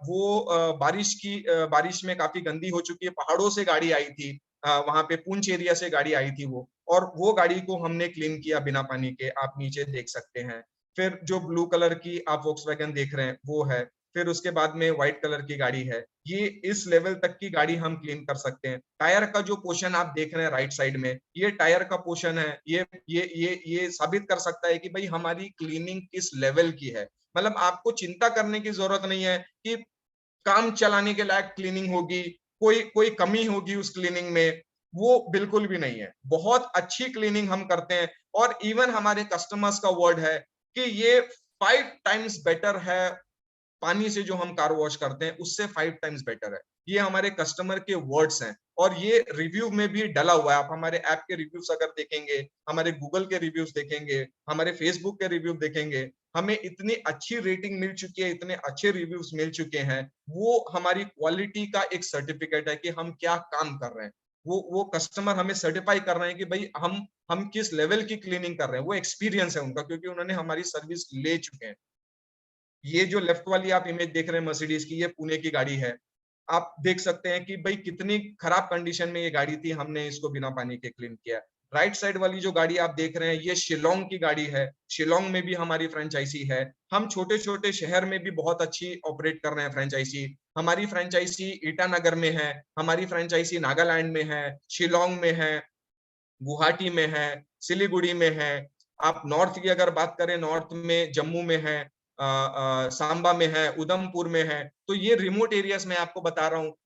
[SPEAKER 1] वो बारिश में काफी गंदी हो चुकी है, पहाड़ों से गाड़ी आई थी, वहां पे पुंछ एरिया से गाड़ी आई थी वो, और वो गाड़ी को हमने क्लीन किया बिना पानी के, आप नीचे देख सकते हैं। फिर जो ब्लू कलर की आप वोक्सवैगन देख रहे हैं वो है, फिर उसके बाद में व्हाइट कलर की गाड़ी है। ये इस लेवल तक की गाड़ी हम क्लीन कर सकते हैं। टायर का जो पोर्शन आप देख रहे हैं राइट साइड में, ये टायर का पोर्शन है, ये साबित कर सकता है कि भाई हमारी क्लीनिंग किस लेवल की है। मतलब आपको चिंता करने की जरूरत नहीं है कि काम चलाने के लायक क्लीनिंग होगी, कोई कोई कमी होगी उस क्लीनिंग में, वो बिल्कुल भी नहीं है। बहुत अच्छी क्लीनिंग हम करते हैं, और इवन हमारे कस्टमर्स का वर्ड है कि ये 5 टाइम्स बेटर है, पानी से जो हम कार वॉश करते हैं उससे 5 टाइम्स बेटर है। ये हमारे कस्टमर के वर्ड्स हैं, और ये रिव्यू में भी डला हुआ है। आप हमारे ऐप के रिव्यूज अगर देखेंगे, हमारे गूगल के रिव्यूज देखेंगे, हमारे फेसबुक के रिव्यू देखेंगे, हमें इतनी अच्छी रेटिंग मिल चुकी है, इतने अच्छे रिव्यूज मिल चुके हैं, वो हमारी क्वालिटी का एक सर्टिफिकेट है कि हम क्या काम कर रहे हैं। वो कस्टमर हमें सर्टिफाई कर रहे हैं कि भाई हम किस लेवल की क्लीनिंग कर रहे हैं, वो एक्सपीरियंस है उनका, क्योंकि उन्होंने हमारी सर्विस ले चुके हैं। ये जो लेफ्ट वाली आप इमेज देख रहे हैं मर्सिडीज की, ये पुणे की गाड़ी है। आप देख सकते हैं कि भाई कितनी खराब कंडीशन में ये गाड़ी थी, हमने इसको बिना पानी के क्लीन किया। राइट साइड वाली जो गाड़ी आप देख रहे हैं, ये शिलोंग की गाड़ी है। शिलोंग में भी हमारी फ्रेंचाइजी है। हम छोटे-छोटे शहर में भी बहुत अच्छी ऑपरेट कर रहे हैं फ्रेंचाइजी। हमारी फ्रेंचाइजी ईटानगर में है, हमारी फ्रेंचाइजी नागालैंड में है, शिलोंग में है, गुवाहाटी में है, सिलीगुड़ी में है। आप नॉर्थ की अगर बात करें, नॉर्थ में जम्मू में है, सांबा में है, उधमपुर में है। तो ये रिमोट एरियाज में आपको बता रहा हूँ।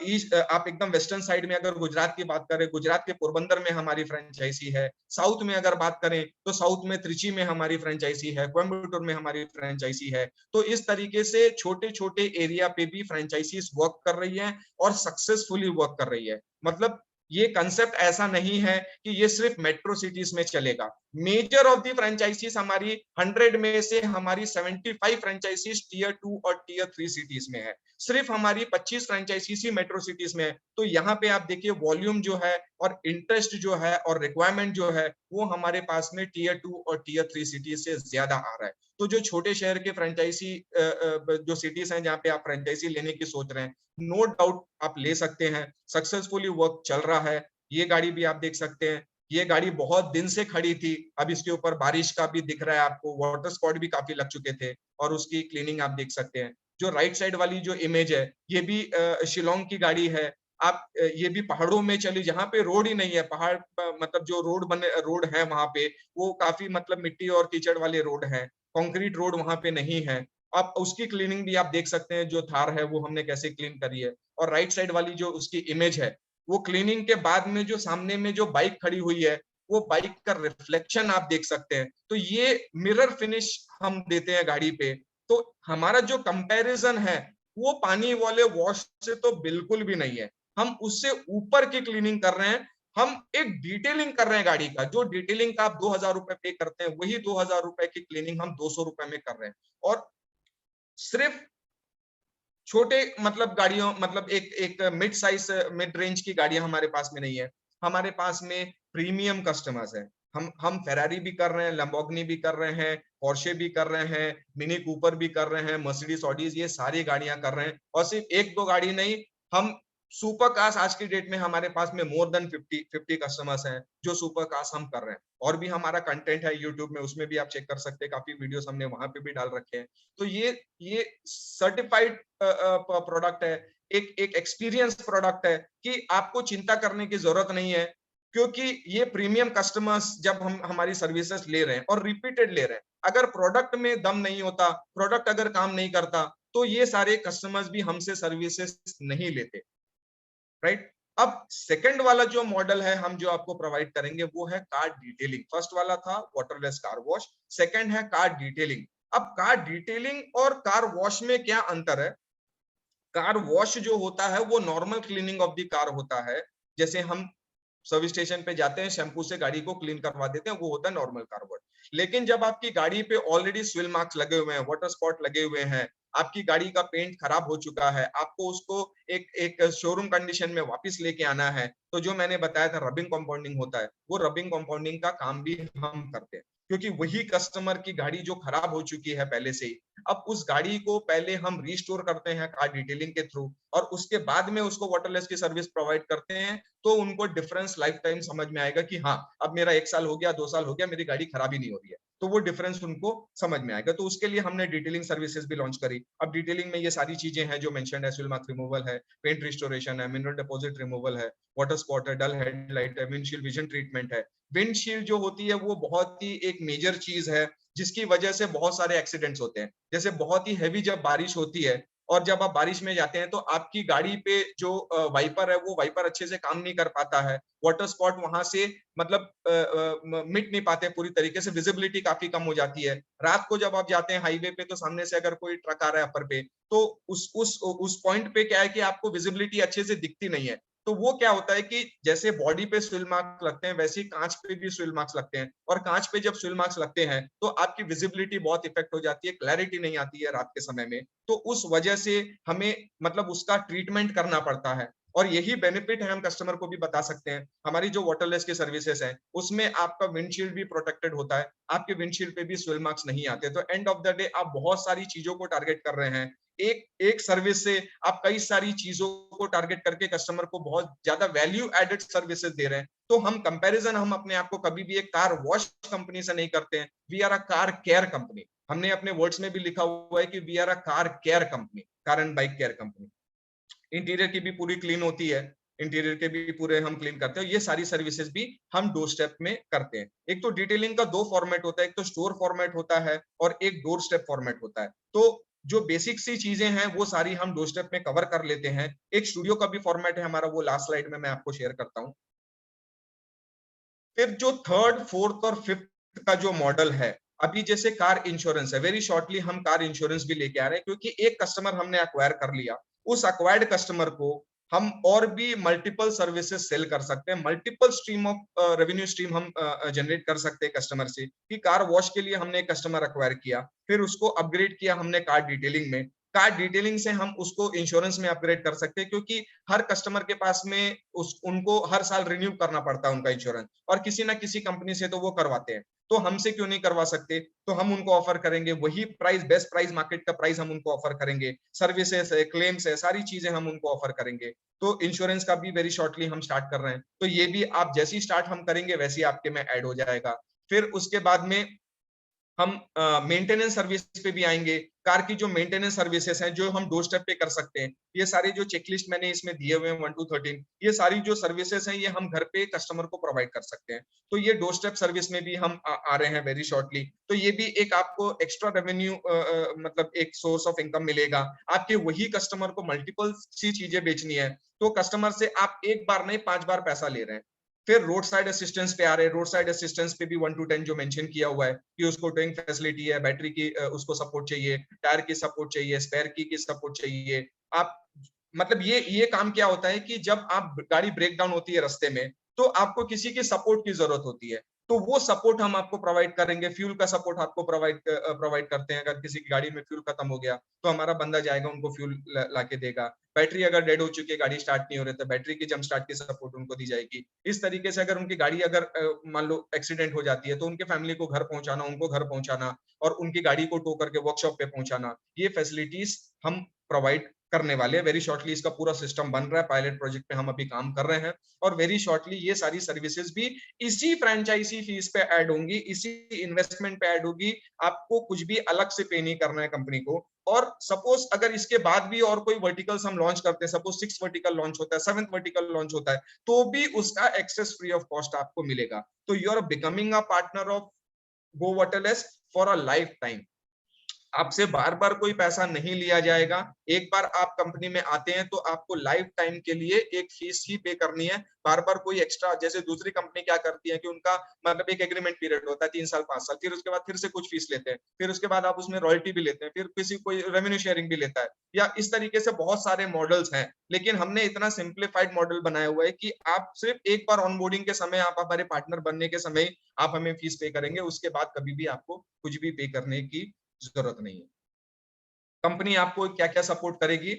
[SPEAKER 1] ईस्ट आप एकदम वेस्टर्न साइड में अगर गुजरात की बात करें, गुजरात के पोरबंदर में हमारी फ्रेंचाइजी है। साउथ में अगर बात करें तो साउथ में त्रिची में हमारी फ्रेंचाइजी है, कोयम्बटूर में हमारी फ्रेंचाइजी है। तो इस तरीके से छोटे-छोटे एरिया पे भी फ्रेंचाइजीज वर्क कर रही हैं, और सक्सेसफुली वर्क कर रही है। मतलब ये कंसेप्ट ऐसा नहीं है कि ये सिर्फ मेट्रो सिटीज में चलेगा। मेजर ऑफ दी फ्रेंचाइजीज हमारी 100 में से हमारी 75 फ्रेंचाइजीज टीयर 2 और टीयर 3 सिटीज में है। सिर्फ हमारी 25 फ्रेंचाइजीज ही मेट्रो सिटीज में है। तो यहाँ पे आप देखिए वॉल्यूम जो है, और इंटरेस्ट जो है, और रिक्वायरमेंट जो है, वो हमारे पास में टीयर 2 और टीयर 3 सिटीज से ज्यादा आ रहा है। तो जो छोटे शहर के फ्रेंचाइजी जो सिटीज हैं जहाँ पे आप फ्रेंचाइजी लेने की सोच रहे हैं, नो डाउट आप ले सकते हैं। सक्सेसफुली वर्क चल रहा है। ये गाड़ी भी आप देख सकते हैं। ये गाड़ी बहुत दिन से खड़ी थी, अब इसके ऊपर बारिश का भी दिख रहा है आपको, वाटर स्पॉट भी काफी लग चुके थे, और उसकी क्लीनिंग आप देख सकते हैं। जो राइट साइड वाली जो इमेज है, ये भी शिलोंग की गाड़ी है। आप ये भी पहाड़ों में चली, जहाँ पे रोड ही नहीं है, पहाड़ मतलब जो रोड है वहां पे, वो काफी मतलब मिट्टी और कीचड़ वाले रोड है, कंक्रीट रोड वहां पे नहीं है। आप उसकी क्लीनिंग भी आप देख सकते हैं, जो थार है वो हमने कैसे क्लीन करी है। और राइट साइड वाली जो उसकी इमेज है, वो क्लीनिंग के बाद में जो सामने में जो बाइक खड़ी हुई है, वो बाइक का रिफ्लेक्शन आप देख सकते हैं। तो ये मिरर फिनिश हम देते हैं गाड़ी पे। तो हमारा जो कंपैरिजन है, वो पानी वाले वॉश से तो बिल्कुल भी नहीं है। हम उससे ऊपर की क्लीनिंग कर रहे हैं। हम एक डिटेलिंग कर रहे हैं गाड़ी का, जो डिटेलिंग का आप 2000 रुपए पे करते हैं, वही 2000 रुपए की क्लीनिंग हम 200 रुपए में कर रहे हैं। और सिर्फ छोटे मतलब गाड़ियों, मतलब एक एक मिड साइज मिड रेंज की गाड़ियां हमारे पास में नहीं है। हमारे पास में प्रीमियम कस्टमर्स हैं। हम फेरारी भी कर रहे हैं, लैम्बोर्गिनी भी कर रहे हैं, पोर्शे भी कर रहे हैं, मिनी कूपर भी कर रहे हैं, मर्सिडीज ऑडीज, ये सारी गाड़ियां कर रहे हैं। और सिर्फ एक दो गाड़ी नहीं, हम सुपर कार्स, आज की डेट में हमारे पास में मोर देन 50 कस्टमर्स हैं जो सुपर कार्स हम कर रहे हैं। और भी हमारा कंटेंट है यूट्यूब में, उसमें भी आप चेक कर सकते हैं, काफी वीडियोस हमने वहां पे भी डाल रखे हैं। तो ये सर्टिफाइड प्रोडक्ट है, एक एक्सपीरियंस प्रोडक्ट है, कि आपको चिंता करने की जरूरत नहीं है, क्योंकि ये प्रीमियम कस्टमर्स जब हम हमारी सर्विसेज ले रहे हैं और रिपीटेड ले रहे हैं, अगर प्रोडक्ट में दम नहीं होता, प्रोडक्ट अगर काम नहीं करता, तो ये सारे कस्टमर्स भी हमसे सर्विसेज नहीं लेते, राइट। अब सेकंड वाला जो मॉडल है हम जो आपको प्रोवाइड करेंगे, वो है कार डिटेलिंग। फर्स्ट वाला था वाटरलेस कार वॉश, सेकंड है कार डिटेलिंग। अब कार डिटेलिंग और कार वॉश में क्या अंतर है? कार वॉश जो होता है वो normal cleaning of the car होता है, जैसे हम सर्विस स्टेशन पे जाते हैं, शैम्पू से गाड़ी को क्लीन करवा देते हैं, वो होता है नॉर्मल कार वॉश। लेकिन जब आपकी गाड़ी पे ऑलरेडी स्विल मार्क्स लगे हुए हैं, वाटर स्पॉट लगे हुए हैं, आपकी गाड़ी का पेंट खराब हो चुका है, आपको उसको एक एक शोरूम कंडीशन में वापस लेके आना है, तो जो मैंने बताया था रबिंग कंपाउंडिंग होता है, वो रबिंग कंपाउंडिंग का काम भी हम करते हैं, क्योंकि वही कस्टमर की गाड़ी जो खराब हो चुकी है पहले से ही, अब उस गाड़ी को पहले हम रिस्टोर करते हैं कार डिटेलिंग के थ्रू, और उसके बाद में उसको वाटरलेस की सर्विस प्रोवाइड करते हैं, तो उनको डिफरेंस लाइफ टाइम समझ में आएगा कि हाँ, अब मेरा 1 साल हो गया, 2 साल हो गया, मेरी गाड़ी खराब ही नहीं हो रही है। तो वो डिफरेंस उनको समझ में आएगा। तो उसके लिए हमने डिटेलिंग सर्विसेज भी लॉन्च करी। अब डिटेलिंग में ये सारी चीजें हैं जो मेंशन्ड है, स्विल मार्क रिमूवल है, पेंट रिस्टोरेशन है, मिनरल डिपॉजिट रिमूवल है, वाटर स्पॉट है, डल हेडलाइट है, विंडशील्ड विजन ट्रीटमेंट है। विंडशील्ड जो होती है वो बहुत ही एक मेजर चीज है, जिसकी वजह से बहुत सारे एक्सीडेंट्स होते हैं। जैसे बहुत ही हेवी जब बारिश होती है और जब आप बारिश में जाते हैं तो आपकी गाड़ी पे जो वाइपर है वो वाइपर अच्छे से काम नहीं कर पाता है, वाटर स्पॉट वहां से मतलब मिट नहीं पाते पूरी तरीके से, विजिबिलिटी काफी कम हो जाती है। रात को जब आप जाते हैं हाईवे पे तो सामने से अगर कोई ट्रक आ रहा है अपर पे, तो उस पॉइंट पे क्या है कि आपको विजिबिलिटी अच्छे से दिखती नहीं है। तो वो क्या होता है कि जैसे बॉडी पे स्विल मार्क लगते हैं वैसे ही कांच पे भी स्विल मार्क्स लगते हैं, और कांच पे जब स्विल मार्क्स लगते हैं तो आपकी विजिबिलिटी बहुत इफेक्ट हो जाती है, क्लैरिटी नहीं आती है रात के समय में। तो उस वजह से हमें मतलब उसका ट्रीटमेंट करना पड़ता है, और यही बेनिफिट है, हम कस्टमर को भी बता सकते हैं। हमारी जो वाटरलेस की सर्विसेज है उसमें आपका विंडशील्ड भी प्रोटेक्टेड होता है, आपके विंडशील्ड पे भी स्विल मार्क्स नहीं आते। तो एंड ऑफ द डे आप बहुत सारी चीजों को टारगेट कर रहे हैं, एक एक सर्विस से आप कई सारी चीजों को टारगेट करके कस्टमर को बहुत ज्यादा वैल्यू एडेड सर्विसेज दे रहे हैं। तो हम कंपैरिजन हम अपने आप को कभी भी एक कार वॉश कंपनी से नहीं करते हैं, we are a car care company. हमने अपने वर्ड्स में भी लिखा हुआ है कि we are a car care company, car and bike care company. Interior की भी पूरी क्लीन होती है, इंटीरियर के भी पूरे हम क्लीन करते हैं, ये सारी सर्विसेज भी हम डोर स्टेप में करते हैं। एक तो डिटेलिंग का 2 फॉर्मेट होता है, एक तो स्टोर फॉर्मेट होता है और एक डोर स्टेप फॉर्मेट होता है। तो जो बेसिक सी चीजें हैं वो सारी हम डोर स्टेप में कवर कर लेते हैं। एक स्टूडियो का भी फॉर्मेट है हमारा, वो लास्ट स्लाइड में मैं आपको शेयर करता हूँ। फिर जो थर्ड, फोर्थ और फिफ्थ का जो मॉडल है, अभी जैसे कार इंश्योरेंस है, वेरी शॉर्टली हम कार इंश्योरेंस भी लेके आ रहे हैं, क्योंकि एक कस्टमर हमने एक्वायर कर लिया, उस एक्वायर्ड कस्टमर को हम और भी मल्टीपल सर्विसेज सेल कर सकते हैं, multiple stream of revenue stream हम जनरेट कर सकते हैं कस्टमर से। कि कार वॉश के लिए हमने कस्टमर एक्वायर किया, फिर उसको अपग्रेड किया हमने कार डिटेलिंग में, कार डिटेलिंग से हम उसको इंश्योरेंस में अपग्रेड कर सकते हैं, क्योंकि हर कस्टमर के पास में उनको हर साल रिन्यू करना पड़ता है उनका इंश्योरेंस, और किसी ना किसी कंपनी से तो वो करवाते हैं, तो हमसे क्यों नहीं करवा सकते? तो हम उनको ऑफर करेंगे वही प्राइस, बेस्ट प्राइस, मार्केट का प्राइस हम उनको ऑफर करेंगे, सर्विसेज है, क्लेम्स है, सारी चीजें हम उनको ऑफर करेंगे। तो इंश्योरेंस का भी वेरी शॉर्टली हम स्टार्ट कर रहे हैं, तो ये भी आप जैसी स्टार्ट हम करेंगे वैसे ही आपके में ऐड हो जाएगा। फिर उसके बाद में हम मेंटेनेंस सर्विस पे भी आएंगे। कार की जो मेंटेनेंस सर्विसेज हैं जो हम डोर स्टेप पे कर सकते हैं, ये सारे जो चेकलिस्ट मैंने इसमें दिए हुए हैं 1 to 13, ये सारी जो सर्विसेज हैं ये हम घर पे कस्टमर को प्रोवाइड कर सकते हैं। तो ये डोर स्टेप सर्विस में भी हम आ रहे हैं वेरी शॉर्टली। तो ये भी एक आपको एक्स्ट्रा रेवेन्यू मतलब एक सोर्स ऑफ इनकम मिलेगा। आपके वही कस्टमर को मल्टीपल सी चीजें बेचनी है, तो कस्टमर से आप एक बार नहीं 5 बार पैसा ले रहे हैं। फिर रोड साइड असिस्टेंस पे आ रहे हैं, रोड साइड असिस्टेंस पे भी 1 to 10 जो मेंशन किया हुआ है कि उसको टोइंग फैसिलिटी है, बैटरी की उसको सपोर्ट चाहिए, टायर की सपोर्ट चाहिए, स्पेयर की सपोर्ट चाहिए। आप मतलब ये काम क्या होता है कि जब आप गाड़ी ब्रेक डाउन होती है रास्ते में, तो आपको किसी की सपोर्ट की जरूरत होती है, तो वो सपोर्ट हम आपको प्रोवाइड करेंगे। फ्यूल का सपोर्ट आपको प्रोवाइड करते हैं, अगर किसी की गाड़ी में फ्यूल खत्म हो गया तो हमारा बंदा जाएगा उनको फ्यूल ला के देगा। बैटरी अगर डेड हो चुकी है, गाड़ी स्टार्ट नहीं हो रही, तो बैटरी की जंप स्टार्ट की सपोर्ट उनको दी जाएगी। इस तरीके से अगर उनकी गाड़ी अगर मान लो एक्सीडेंट हो जाती है तो उनके फैमिली को घर पहुंचाना, उनको घर पहुंचाना और उनकी गाड़ी को टो करके वर्कशॉप पे पहुंचाना, ये फैसिलिटीज हम प्रोवाइड करने वाले हैं। वेरी शॉर्टली इसका पूरा सिस्टम बन रहा है, पायलट प्रोजेक्ट पे हम अभी काम कर रहे हैं, और वेरी शॉर्टली ये सारी सर्विसेज भी इसी फ्रेंचाइजी फीस पे ऐड होंगी, इसी इन्वेस्टमेंट पे ऐड होगी। आपको कुछ भी अलग से पे नहीं करना है कंपनी को। और सपोज अगर इसके बाद भी और कोई वर्टिकल्स हम लॉन्च करते हैं, सपोज 6 वर्टिकल लॉन्च होता है, 7th वर्टिकल लॉन्च होता है, तो भी उसका एक्सेस फ्री ऑफ कॉस्ट आपको मिलेगा। तो you are becoming a partner of Go Waterless for a life time. आपसे बार बार कोई पैसा नहीं लिया जाएगा। एक बार आप कंपनी में आते हैं तो आपको लाइफ टाइम के लिए एक फीस ही पे करनी है। बार बार कोई एक्स्ट्रा, जैसे दूसरी कंपनी क्या करती है कि उनका मतलब एक एग्रीमेंट पीरियड होता है 3 साल 5 साल, फिर उसके बाद फिर से कुछ फीस लेते हैं, फिर उसके बाद आप उसमें रॉयल्टी भी लेते हैं, फिर किसी कोई रेवेन्यू शेयरिंग भी लेता है, या इस तरीके से बहुत सारे मॉडल्स हैं। लेकिन हमने इतना सिंप्लीफाइड मॉडल बनाया हुआ है कि आप सिर्फ एक बार ऑनबोर्डिंग के समय, आप हमारे पार्टनर बनने के समय आप हमें फीस पे करेंगे, उसके बाद कभी भी आपको कुछ भी पे करने की जरूरत नहीं है। कंपनी आपको क्या-क्या सपोर्ट करेगी?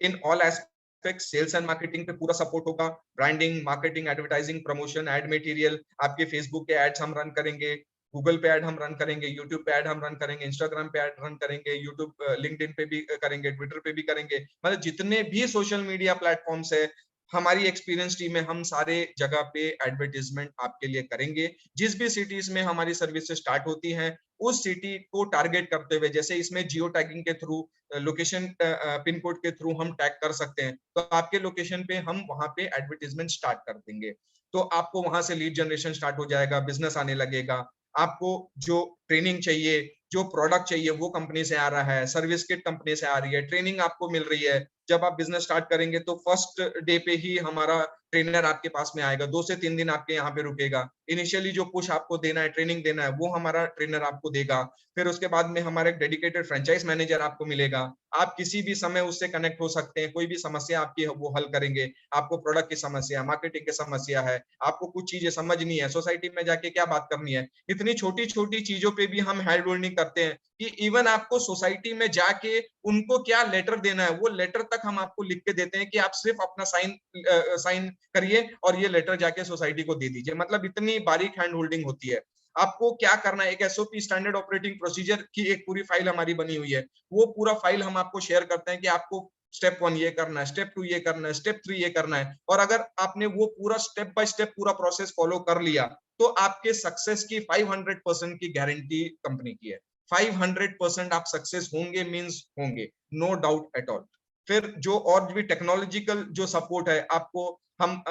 [SPEAKER 1] In all aspects sales and marketing पे पूरा सपोर्ट होगा। Branding, marketing, advertising, promotion, ad material, आपके फेसबुक के एड्स हम रन करेंगे, गूगल पे एड हम रन करेंगे, यूट्यूब पे एड हम रन करेंगे, इंस्टाग्राम पे एड रन करेंगे, यूट्यूब लिंक्डइन पे भी करेंगे, ट्विटर पे भी करेंगे। मतलब जितने भी सोशल मीडिया प्लेटफॉर्म्स है, हमारी एक्सपीरियंस टीम है, हम सारे जगह पे एडवर्टाइजमेंट आपके लिए करेंगे। जिस भी सिटीज में हमारी सर्विसेज स्टार्ट होती हैं, उस सिटी को टारगेट करते हुए, जैसे इसमें जियो टैगिंग के थ्रू, लोकेशन पिन कोड के थ्रू हम टैग कर सकते हैं, तो आपके लोकेशन पे हम वहां पे एडवर्टाइजमेंट स्टार्ट कर देंगे। तो आपको वहां से लीड जनरेशन स्टार्ट हो जाएगा, बिजनेस आने लगेगा। आपको जो ट्रेनिंग चाहिए, जो प्रोडक्ट चाहिए, वो कंपनी से आ रहा है, सर्विस किट कंपनी से आ रही है, ट्रेनिंग आपको मिल रही है। जब आप बिजनेस स्टार्ट करेंगे तो फर्स्ट डे पे ही हमारा ट्रेनर आपके पास में आएगा, 2 से 3 दिन आपके यहाँ पे रुकेगा। इनिशियली जो पुश आपको देना है, ट्रेनिंग देना है, वो हमारा ट्रेनर आपको देगा। फिर उसके बाद में हमारा एक डेडिकेटेड फ्रेंचाइज मैनेजर आपको मिलेगा। आप किसी भी समय उससे कनेक्ट हो सकते हैं, कोई भी समस्या आपकी है वो हल करेंगे। आपको प्रोडक्ट की समस्या, मार्केटिंग की समस्या है, आपको कुछ चीजें समझनी है, सोसाइटी में जाके क्या बात करनी है, इतनी छोटी-छोटी चीजों पे भी हम हैंड होल्डिंग करते हैं कि इवन आपको सोसाइटी में जाके उनको क्या लेटर देना है, वो लेटर तक हम आपको लिख के देते हैं कि आप सिर्फ अपना साइन करिए और ये लेटर जाके सोसाइटी को दे दीजिए। मतलब इतनी बारीक हैंड होल्डिंग होती है। आपको क्या करना है, एक एसओपी स्टैंडर्ड ऑपरेटिंग प्रोसीजर की एक पूरी फाइल हमारी बनी हुई है। वो पूरा फाइल हम आपको शेयर करते हैं कि आपको स्टेप 1 ये करना है, स्टेप 2 ये करना है, स्टेप 3 ये करना है। और अगर आपने वो पूरा स्टेप बाय स्टेप पूरा प्रोसेस फॉलो कर लिया, तो आपके सक्सेस की 500% की गारंटी कंपनी की है। 500% आप सक्सेस होंगे मींस होंगे, नो डाउट एट ऑल। फिर जो और भी टेक्नोलॉजिकल जो सपोर्ट है, आपको हम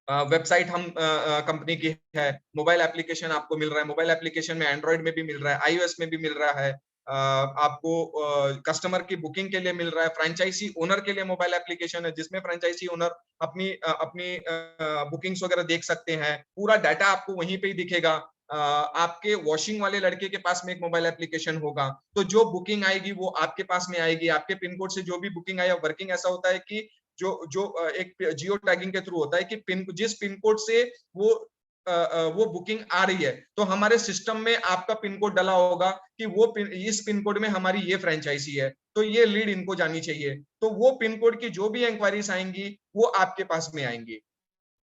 [SPEAKER 1] वेबसाइट हम कंपनी की है, मोबाइल एप्लीकेशन आपको मिल रहा है, मोबाइल एप्लीकेशन में एंड्रॉइड में भी मिल रहा है, आईओएस में भी मिल रहा है। आपको कस्टमर की बुकिंग के लिए मिल रहा है, फ्रेंचाइजी ओनर के लिए मोबाइल एप्लीकेशन है जिसमें फ्रेंचाइजी ओनर अपनी बुकिंग्स वगैरह देख सकते हैं। पूरा डाटा आपको वहीं पे ही दिखेगा। आपके वॉशिंग वाले लड़के के पास में एक मोबाइल एप्लीकेशन होगा, तो जो बुकिंग आएगी वो आपके पास में आएगी। आपके पिन कोड से जो भी बुकिंग आया, वर्किंग ऐसा होता है कि जो जो एक जियो टैगिंग के थ्रू होता है कि जिस पिन कोड से वो वो बुकिंग आ रही है, तो हमारे सिस्टम में आपका पिन कोड डला होगा कि इस पिन कोड में हमारी ये फ्रेंचाइजी है, तो ये लीड इनको जानी चाहिए। तो वो पिन कोड की जो भी इंक्वायरीज आएंगी वो आपके पास में आएंगी।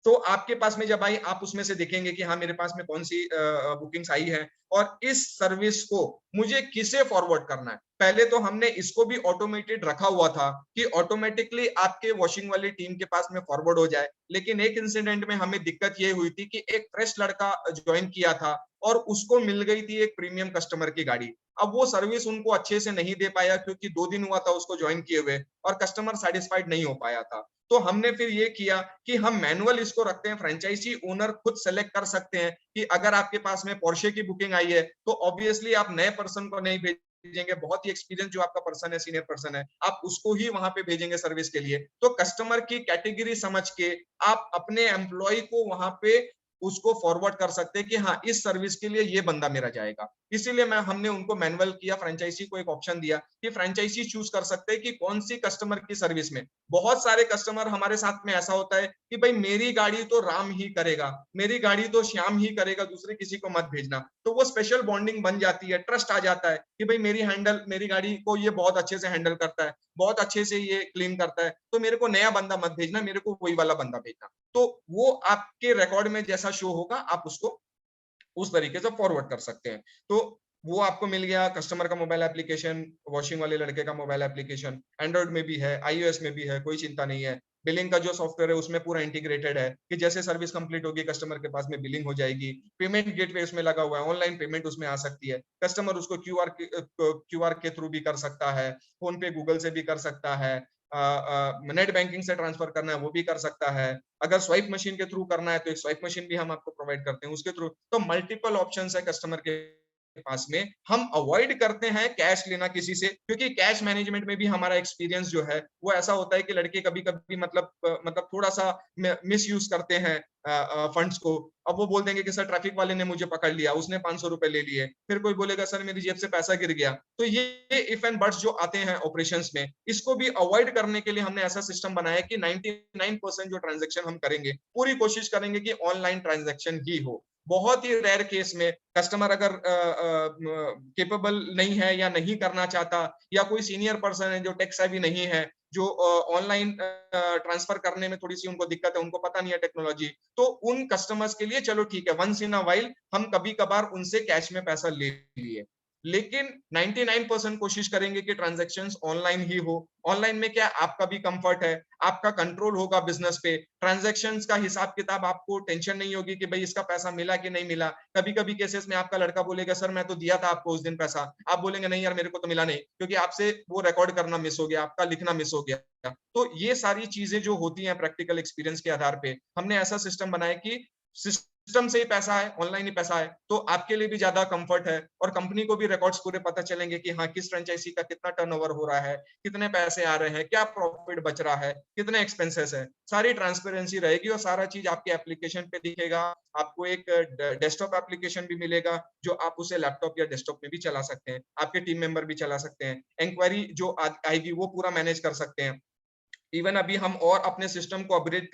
[SPEAKER 1] तो आपके पास में जब आई, आप उसमें से देखेंगे कि हाँ, मेरे पास में कौन सी बुकिंग्स आई है और इस सर्विस को मुझे किसे फॉरवर्ड करना है। पहले तो हमने इसको भी ऑटोमेटेड रखा हुआ था कि ऑटोमेटिकली आपके वॉशिंग वाली टीम के पास में फॉरवर्ड हो जाए। लेकिन एक इंसिडेंट में हमें दिक्कत ये हुई थी कि एक फ्रेश लड़का ज्वाइन किया था और उसको मिल गई थी एक प्रीमियम कस्टमर की गाड़ी। अब वो सर्विस उनको अच्छे से नहीं दे पाया क्योंकि 2 दिन हुआ था उसको ज्वाइन किए हुए और कस्टमर सेटिस्फाइड नहीं हो पाया था। तो हमने फिर ये किया कि हम मैनुअल इसको रखते हैं, फ्रेंचाइजी ओनर खुद सेलेक्ट कर सकते हैं कि अगर आपके पास में पोर्शे की बुकिंग आई है तो ऑब्वियसली आप नए पर्सन को नहीं भेजेंगे, बहुत ही एक्सपीरियंस जो आपका पर्सन है, सीनियर पर्सन है, आप उसको ही वहां पे भेजेंगे सर्विस के लिए। तो कस्टमर की कैटेगरी समझ के आप अपने एम्प्लॉय को वहां पे उसको फॉरवर्ड कर सकते हैं कि हाँ, इस सर्विस के लिए ये बंदा मेरा जाएगा। इसीलिए हमने उनको मैनुअल किया, फ्रेंचाइजी को एक ऑप्शन दिया कि फ्रेंचाइजी चूज कर सकते हैं कि कौन सी कस्टमर की सर्विस में। बहुत सारे कस्टमर हमारे साथ में ऐसा होता है कि भाई मेरी गाड़ी तो राम ही करेगा, मेरी गाड़ी तो श्याम ही करेगा, दूसरे किसी को मत भेजना। तो वो स्पेशल बॉन्डिंग बन जाती है, ट्रस्ट आ जाता है कि भाई मेरी गाड़ी को ये बहुत अच्छे से हैंडल करता है, बहुत अच्छे से ये क्लीन करता है, तो मेरे को नया बंदा मत भेजना, मेरे को वही वाला बंदा भेजना। तो वो आपके रिकॉर्ड में जैसा शो होगा, आप उसको उस तरीके से फॉरवर्ड कर सकते हैं। तो वो आपको मिल गया कस्टमर का मोबाइल एप्लीकेशन, वॉशिंग वाले लड़के का मोबाइल एप्लीकेशन, एंड्रॉइड में भी है, आईओएस में भी है, कोई चिंता नहीं है। बिलिंग का जो सॉफ्टवेयर है उसमें पूरा इंटीग्रेटेड है कि जैसे सर्विस कंप्लीट होगी कस्टमर के पास में बिलिंग हो जाएगी। पेमेंट गेटवे उसमें लगा हुआ है, ऑनलाइन पेमेंट उसमें आ सकती है। कस्टमर उसको क्यूआर के थ्रू भी कर सकता है, फोन पे गूगल से भी कर सकता है, नेट बैंकिंग से ट्रांसफर करना है वो भी कर सकता है। अगर स्वाइप मशीन के थ्रू करना है तो एक स्वाइप मशीन भी हम आपको प्रोवाइड करते हैं उसके थ्रू। तो मल्टीपल ऑप्शंस है कस्टमर के पास में, हम अवॉइड करते हैं कैश लेना किसी से, क्योंकि कैश मैनेजमेंट में भी हमारा एक्सपीरियंस जो है वो ऐसा होता है कि लड़के कभी-कभी मतलब थोड़ा-सा मिस यूज करते हैं फंड्स को। अब वो बोल देंगे कि सर ट्रैफिक वाले ने मुझे पकड़ लिया, उसने 500 रुपए ले लिए। फिर कोई बोलेगा सर मेरी जेब से पैसा गिर गया। तो ये इफ एंड बट्स जो आते हैं ऑपरेशंस में, इसको भी अवॉइड करने के लिए हमने ऐसा सिस्टम बनाया कि 99% जो ट्रांजैक्शन हम करेंगे, पूरी कोशिश करेंगे कि ऑनलाइन ट्रांजैक्शन ही हो। बहुत ही रेयर केस में कस्टमर अगर केपेबल नहीं है या नहीं करना चाहता, या कोई सीनियर पर्सन है जो टेक सेवी नहीं है, जो ऑनलाइन ट्रांसफर करने में थोड़ी सी उनको दिक्कत है, उनको पता नहीं है टेक्नोलॉजी, तो उन कस्टमर्स के लिए चलो ठीक है, वंस इन अ वाइल हम कभी कभार उनसे कैश में पैसा ले लिए, लेकिन 99% कोशिश करेंगे कि ट्रांजैक्शंस ऑनलाइन ही हो। ऑनलाइन में क्या, आपका भी कंफर्ट है, आपका कंट्रोल होगा बिजनेस पे, ट्रांजैक्शंस का हिसाब किताब, आपको टेंशन नहीं होगी कि भाई इसका पैसा मिला कि नहीं मिला। कभी कभी केसेस में आपका लड़का बोलेगा सर मैं तो दिया था आपको उस दिन पैसा, आप बोलेंगे नहीं यार मेरे को तो मिला नहीं, क्योंकि आपसे वो रिकॉर्ड करना मिस हो गया, आपका लिखना मिस हो गया। तो ये सारी चीजें जो होती हैं प्रैक्टिकल एक्सपीरियंस के आधार पे, हमने ऐसा सिस्टम बनाया कि सिस्टम से ही पैसा है, ऑनलाइन ही पैसा है, तो आपके लिए भी ज्यादा कंफर्ट है, और कंपनी को भी रिकॉर्ड्स पूरे पता चलेंगे कि हाँ किस फ्रेंचाइजी का कितना टर्नओवर हो रहा है, कितने पैसे आ रहे हैं, क्या प्रॉफिट बच रहा है, कितने एक्सपेंसेस है, सारी ट्रांसपेरेंसी रहेगी, और सारा चीज आपके एप्लीकेशन पे दिखेगा। आपको एक डेस्कटॉप एप्लीकेशन भी मिलेगा जो आप उसे लैपटॉप या डेस्कटॉप में भी चला सकते हैं, आपके टीम मेंबर भी चला सकते हैं, इंक्वायरी जो आएगी वो पूरा मैनेज कर सकते हैं। इवन अभी हम और अपने सिस्टम को अपग्रेड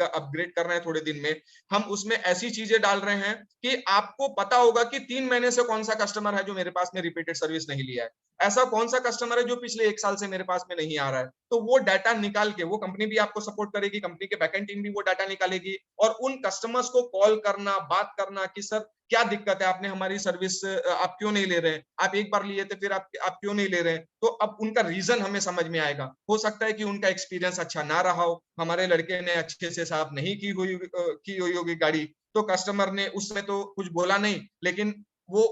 [SPEAKER 1] कर रहे हैं थोड़े दिन में, हम उसमें ऐसी चीजें डाल रहे हैं कि आपको पता होगा कि 3 महीने से कौन सा कस्टमर है जो मेरे पास में रिपीटेड सर्विस नहीं लिया है, ऐसा कौन सा कस्टमर है जो पिछले 1 साल से मेरे पास में नहीं आ रहा है। तो वो डाटा निकाल के, वो कंपनी भी आपको सपोर्ट करेगी, कंपनी के बैकएंड टीम भी वो डाटा निकालेगी, और उन कस्टमर्स को कॉल करना, बात करना कि सर क्या दिक्कत है, आपने हमारी सर्विस आप क्यों नहीं ले रहे हैं, आप एक बार लिए थे फिर आप क्यों नहीं ले रहे हैं, तो अब उनका रीजन हमें समझ में आएगा। हो सकता है कि उनका एक्सपीरियंस अच्छा ना रहा हो, हमारे लड़के ने अच्छे से साफ नहीं की हुई होगी गाड़ी, तो कस्टमर ने उसमें तो कुछ बोला नहीं, लेकिन वो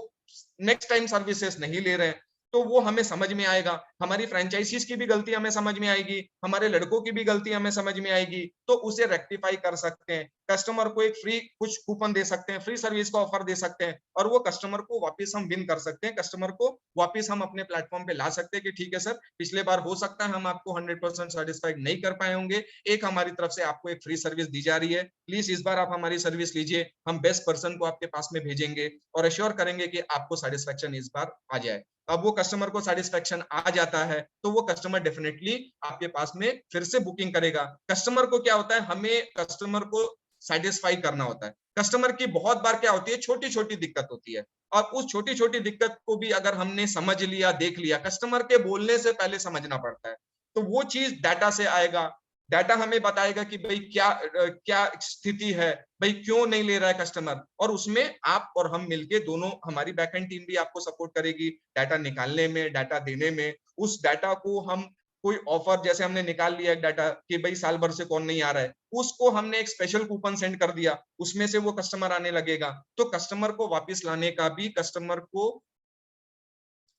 [SPEAKER 1] नेक्स्ट टाइम सर्विसेज नहीं ले रहे हैं, तो वो हमें समझ में आएगा। हमारी फ्रेंचाइजीज की भी गलती हमें समझ में आएगी, हमारे लड़कों की भी गलती हमें समझ में आएगी, तो उसे रेक्टिफाई कर सकते हैं। कस्टमर को एक फ्री कुछ कूपन दे सकते हैं, फ्री सर्विस का ऑफर दे सकते हैं, और वो कस्टमर को वापस हम विन कर सकते हैं, कस्टमर को वापस हम अपने प्लेटफॉर्म पे ला सकते हैं कि ठीक है सर, पिछले बार हो सकता है हम आपको 100% सेटिस्फाइड नहीं कर पाए होंगे, एक हमारी तरफ से आपको एक फ्री सर्विस दी जा रही है, प्लीज इस बार आप हमारी सर्विस लीजिए, हम बेस्ट पर्सन को आपके पास में भेजेंगे और एश्योर करेंगे कि आपको सेटिस्फेक्शन इस बार आ जाए। अब वो कस्टमर को सेटिस्फेक्शन आ जाता है तो वो कस्टमर डेफिनेटली आपके पास में फिर से बुकिंग करेगा। कस्टमर को क्या होता है, हमें कस्टमर को सेटिस्फाई करना होता है। कस्टमर की बहुत बार क्या होती है, छोटी-छोटी दिक्कत होती है, और उस छोटी-छोटी दिक्कत को भी अगर हमने समझ लिया, देख लिया, कस्टमर के बोलने से पहले समझना पड़ता है, तो वो चीज डाटा से आएगा। डाटा हमें बताएगा कि भाई क्या स्थिति है, भाई क्यों नहीं ले रहा है कस्टमर, और उसमें आप और हम मिलके दोनों, हमारी बैकएंड टीम भी आपको सपोर्ट करेगी डाटा निकालने में, डाटा देने में। उस डाटा को हम कोई ऑफर, जैसे हमने निकाल लिया एक डाटा कि भाई साल भर से कौन नहीं आ रहा है, उसको हमने एक स्पेशल कूपन सेंड कर दिया, उसमें से वो कस्टमर आने लगेगा, तो कस्टमर को वापस लाने का भी, कस्टमर को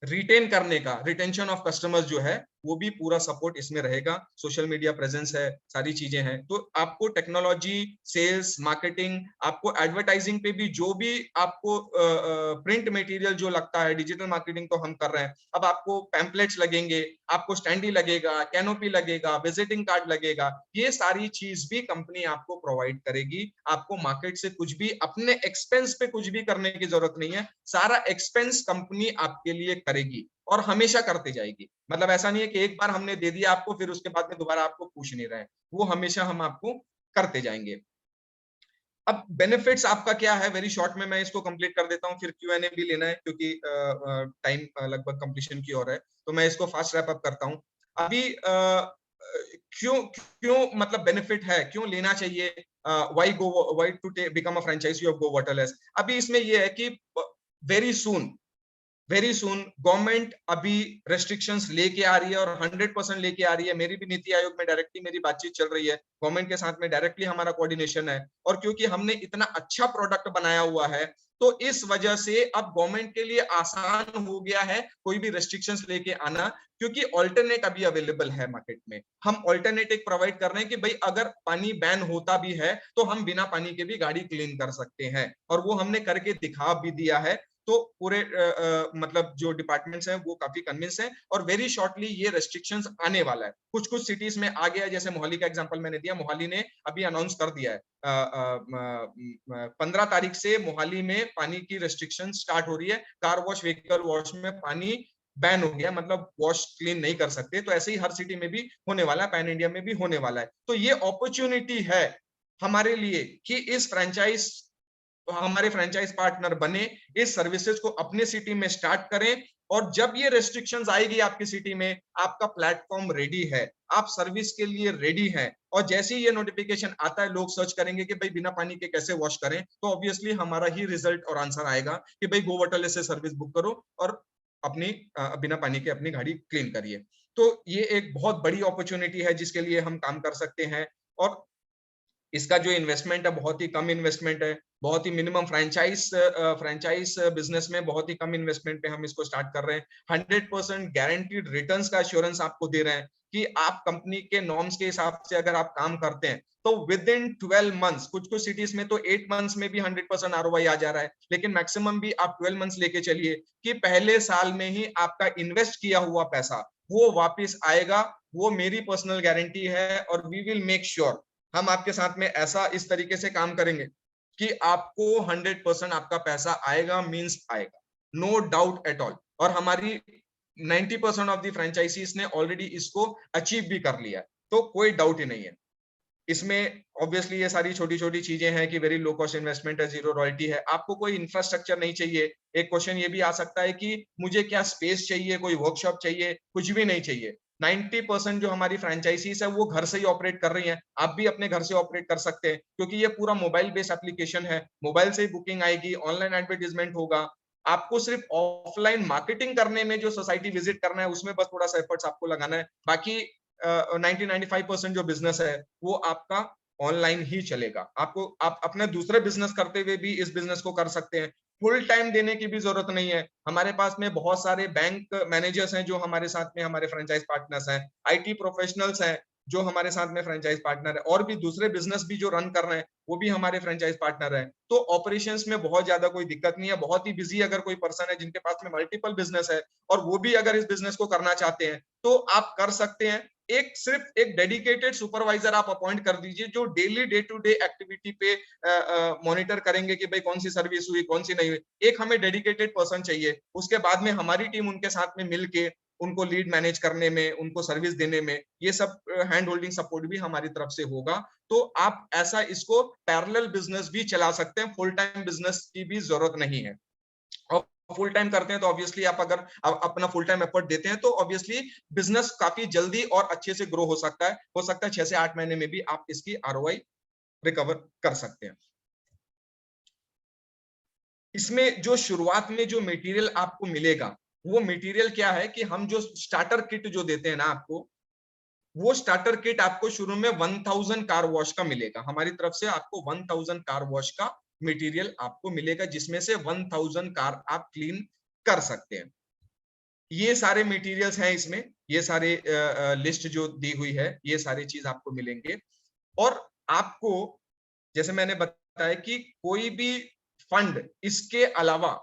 [SPEAKER 1] रिटेन करने का, रिटेंशन ऑफ कस्टमर्स जो है, वो भी पूरा सपोर्ट इसमें रहेगा। सोशल मीडिया प्रेजेंस है, सारी चीजें हैं, तो आपको टेक्नोलॉजी, सेल्स, मार्केटिंग, आपको एडवर्टाइजिंग पे भी जो भी आपको प्रिंट मटेरियल जो लगता है, डिजिटल मार्केटिंग तो हम कर रहे हैं, अब आपको पैम्पलेट्स लगेंगे, आपको स्टैंडी लगेगा, कैनोपी लगेगा, विजिटिंग कार्ड लगेगा, ये सारी चीज भी कंपनी आपको प्रोवाइड करेगी। आपको मार्केट से कुछ भी, अपने एक्सपेंस पे कुछ भी करने की जरूरत नहीं है, सारा एक्सपेंस कंपनी आपके लिए करेगी और हमेशा करते जाएगी। मतलब ऐसा नहीं है कि एक बार हमने दे दिया आपको, फिर उसके बाद में दोबारा आपको पूछ नहीं रहे, वो हमेशा हम आपको करते जाएंगे। अब बेनिफिट्स आपका क्या है, वेरी शॉर्ट में मैं इसको कंप्लीट कर देता हूं, फिर Q&A भी लेना है क्योंकि टाइम लगभग कंप्लीशन की ओर है, तो मैं इसको फास्ट रैप अप करता हूं। अभी क्यों क्यों मतलब बेनिफिट है, क्यों लेना चाहिए, why to become a franchisee of Go Waterless. अभी इसमें ये है कि वेरी सून गवर्नमेंट अभी रेस्ट्रिक्शंस लेके आ रही है, और 100% लेके आ रही है। मेरी भी नीति आयोग में डायरेक्टली मेरी बातचीत चल रही है, गवर्नमेंट के साथ में डायरेक्टली हमारा कोऑर्डिनेशन है, और क्योंकि हमने इतना अच्छा प्रोडक्ट बनाया हुआ है, तो इस वजह से अब गवर्नमेंट के लिए आसान हो गया है कोई भी रेस्ट्रिक्शंस लेके आना, क्योंकि ऑल्टरनेट अभी अवेलेबल है मार्केट में। हम ऑल्टरनेट एक प्रोवाइड कर रहे हैं कि भाई अगर पानी बैन होता भी है तो हम बिना पानी के भी गाड़ी क्लीन कर सकते हैं, और वो हमने करके दिखा भी दिया है। तो पूरे मतलब जो डिपार्टमेंट्स हैं वो काफी कन्विंस हैं और वेरी शॉर्टली ये रेस्ट्रिक्शंस आने वाला है। कुछ कुछ सिटीज में आ गया, जैसे मोहाली का एग्जांपल मैंने दिया, मोहाली ने अभी अनाउंस कर दिया है 15 तारीख से मोहाली में पानी की रेस्ट्रिक्शन स्टार्ट हो रही है। कार वॉश, व्हीकल वॉश में पानी बैन हो गया, मतलब वॉश क्लीन नहीं कर सकते। तो ऐसे ही हर सिटी में भी होने वाला है, पैन इंडिया में भी होने वाला है। तो ये अपॉर्चुनिटी है हमारे लिए कि इस फ्रेंचाइज हमारे फ्रेंचाइज पार्टनर बने, इस सर्विसेज को अपने सिटी में स्टार्ट करें और जब ये रेस्ट्रिक्शंस आएगी आपकी सिटी में, आपका प्लेटफॉर्म रेडी है, आप सर्विस के लिए रेडी हैं और जैसे ही ये नोटिफिकेशन आता है लोग सर्च करेंगे कि भाई बिना पानी के कैसे वॉश करें, तो ऑब्वियसली हमारा ही रिजल्ट और आंसर आएगा कि भाई गो वाटरलेस से सर्विस बुक करो और अपनी बिना पानी के अपनी गाड़ी क्लीन करिए। तो ये एक बहुत बड़ी अपॉर्चुनिटी है जिसके लिए हम काम कर सकते हैं और इसका जो इन्वेस्टमेंट है बहुत ही कम इन्वेस्टमेंट है, बहुत ही मिनिमम फ्रेंचाइज बिजनेस में बहुत ही कम इन्वेस्टमेंट पे हम इसको स्टार्ट कर रहे हैं। 100% गारंटीड रिटर्न्स का एश्योरेंस आपको दे रहे हैं कि आप कंपनी के नॉर्म्स के हिसाब से अगर आप काम करते हैं तो विद इन 12 मंथ्स, कुछ कुछ सिटीज में तो 8 मंथ्स में भी 100% आरओआई आ जा रहा है, लेकिन मैक्सिमम भी आप 12 मंथ्स लेके चलिए कि पहले साल में ही आपका इन्वेस्ट किया हुआ पैसा वो वापस आएगा। वो मेरी पर्सनल गारंटी है और वी विल मेक श्योर, हम आपके साथ में ऐसा इस तरीके से काम करेंगे कि आपको 100% आपका पैसा आएगा, मींस आएगा, नो डाउट एट ऑल। और हमारी 90% ऑफ द फ्रेंचाइजीज ने ऑलरेडी इसको अचीव भी कर लिया है, तो कोई डाउट ही नहीं है इसमें। ऑब्वियसली ये सारी छोटी छोटी चीजें हैं कि वेरी लो कॉस्ट इन्वेस्टमेंट है, जीरो रॉयल्टी है, आपको कोई इंफ्रास्ट्रक्चर नहीं चाहिए। एक क्वेश्चन ये भी आ सकता है कि मुझे क्या स्पेस चाहिए, कोई वर्कशॉप चाहिए, कुछ भी नहीं चाहिए। 90% जो हमारी फ्रेंचाइजीज है वो घर से ही ऑपरेट कर रही हैं, आप भी अपने घर से ऑपरेट कर सकते हैं क्योंकि ये पूरा मोबाइल बेस्ड एप्लीकेशन है, मोबाइल से ही बुकिंग आएगी, ऑनलाइन एडवर्टाइजमेंट होगा। आपको सिर्फ ऑफलाइन मार्केटिंग करने में जो सोसाइटी विजिट करना है उसमें बस थोड़ा सा एफर्ट्स आपको लगाना है, बाकी 90-95% जो बिजनेस है वो आपका ऑनलाइन ही चलेगा। आपको आप अपने दूसरे बिजनेस करते हुए भी इस बिजनेस को कर सकते हैं, फुल टाइम देने की भी जरूरत नहीं है। हमारे पास में बहुत सारे बैंक मैनेजर्स हैं जो हमारे साथ में हमारे फ्रेंचाइज पार्टनर्स हैं, आईटी प्रोफेशनल्स हैं जो हमारे साथ में फ्रेंचाइज पार्टनर है, और भी दूसरे बिजनेस भी जो रन कर रहे हैं वो भी हमारे फ्रेंचाइज पार्टनर है। तो ऑपरेशंस में बहुत ज्यादा कोई दिक्कत नहीं है। बहुत ही बिजी अगर कोई पर्सन है जिनके पास में मल्टीपल बिजनेस है और वो भी अगर इस बिजनेस को करना चाहते हैं तो आप कर सकते हैं। सिर्फ एक डेडिकेटेड सुपरवाइजर आप अपॉइंट कर दीजिए जो daily day to day activity पे मॉनिटर करेंगे कि भाई कौन सी सर्विस हुई, कौन सी नहीं हुई। एक हमें डेडिकेटेड पर्सन चाहिए, उसके बाद में हमारी टीम उनके साथ में मिलके उनको लीड मैनेज करने में, उनको सर्विस देने में, ये सब हैंड होल्डिंग सपोर्ट भी हमारी तरफ से होगा। तो आप ऐसा इसको पैरेलल बिजनेस भी चला सकते हैं, फुल टाइम बिजनेस की भी जरूरत नहीं है। और फुल टाइम करते हैं तो ऑब्वियसली आप अगर अपना फुल टाइम एफर्ट देते हैं तो ऑब्वियसली बिजनेस काफी जल्दी और अच्छे से ग्रो हो सकता है। 6 से 8 महीने में भी आप इसकी आरओआई रिकवर कर सकते हैं। इसमें जो शुरुआत में जो मटेरियल आपको मिलेगा वो मटेरियल क्या है कि हम जो स्टार्टर किट जो देते हैं ना आपको, वो स्टार्टर किट आपको शुरू में 1000 कार वॉश का मिलेगा। हमारी तरफ से आपको 1000 कार वॉश का मटेरियल आपको मिलेगा जिसमें से 1000 कार आप क्लीन कर सकते हैं। ये सारे मटेरियल्स हैं इसमें, ये सारे लिस्ट जो दी हुई है ये सारी चीज आपको मिलेंगे। और आपको जैसे मैंने बताया कि कोई भी फंड इसके अलावा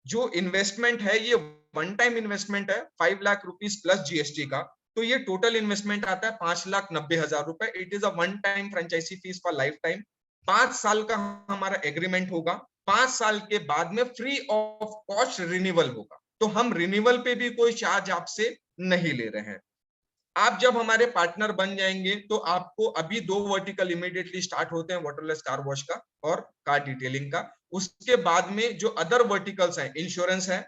[SPEAKER 1] जो इन्वेस्टमेंट है ये वन टाइम इन्वेस्टमेंट है 5 लाख रुपीस प्लस जीएसटी का, तो ये टोटल इन्वेस्टमेंट आता है 5,90,000 रुपए। It is a one time franchisee fees for life time. 5 साल का हमारा एग्रीमेंट होगा, 5 साल के बाद में फ्री ऑफ कॉस्ट रिन्यूअल होगा। तो हम रिन्यूअल पे भी कोई चार्ज आपसे नहीं ले रहे हैं। आप जब हमारे पार्टनर बन जाएंगे तो आपको अभी 2 वर्टिकल इमीडिएटली स्टार्ट होते हैं, वाटरलेस कार वॉश का और कार डिटेलिंग का। उसके बाद में जो अदर वर्टिकल्स हैं, इंश्योरेंस है,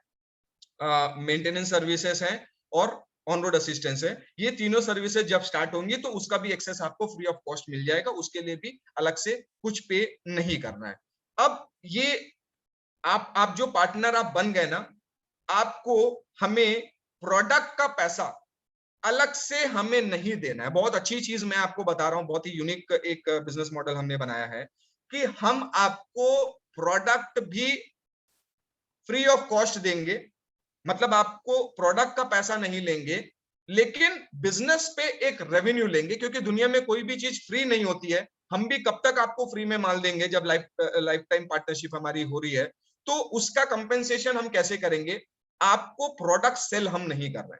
[SPEAKER 1] मेंटेनेंस सर्विसेज हैं और ऑन रोड असिस्टेंस है, ये तीनों सर्विसेज जब स्टार्ट होंगी तो उसका भी एक्सेस आपको फ्री ऑफ कॉस्ट मिल जाएगा। उसके लिए भी अलग से कुछ पे नहीं करना है। अब ये आप जो पार्टनर आप बन गए ना, आपको हमें प्रोडक्ट का पैसा अलग से हमें नहीं देना है। बहुत अच्छी चीज मैं आपको बता रहा हूं, बहुत ही यूनिक एक बिजनेस मॉडल हमने बनाया है कि हम आपको प्रोडक्ट भी फ्री ऑफ कॉस्ट देंगे। मतलब आपको प्रोडक्ट का पैसा नहीं लेंगे लेकिन बिजनेस पे एक रेवेन्यू लेंगे, क्योंकि दुनिया में कोई भी चीज फ्री नहीं होती है। हम भी कब तक आपको फ्री में माल देंगे जब लाइफ टाइम पार्टनरशिप हमारी हो रही है। तो उसका कंपेंसेशन हम कैसे करेंगे? आपको प्रोडक्ट सेल हम नहीं कर रहे,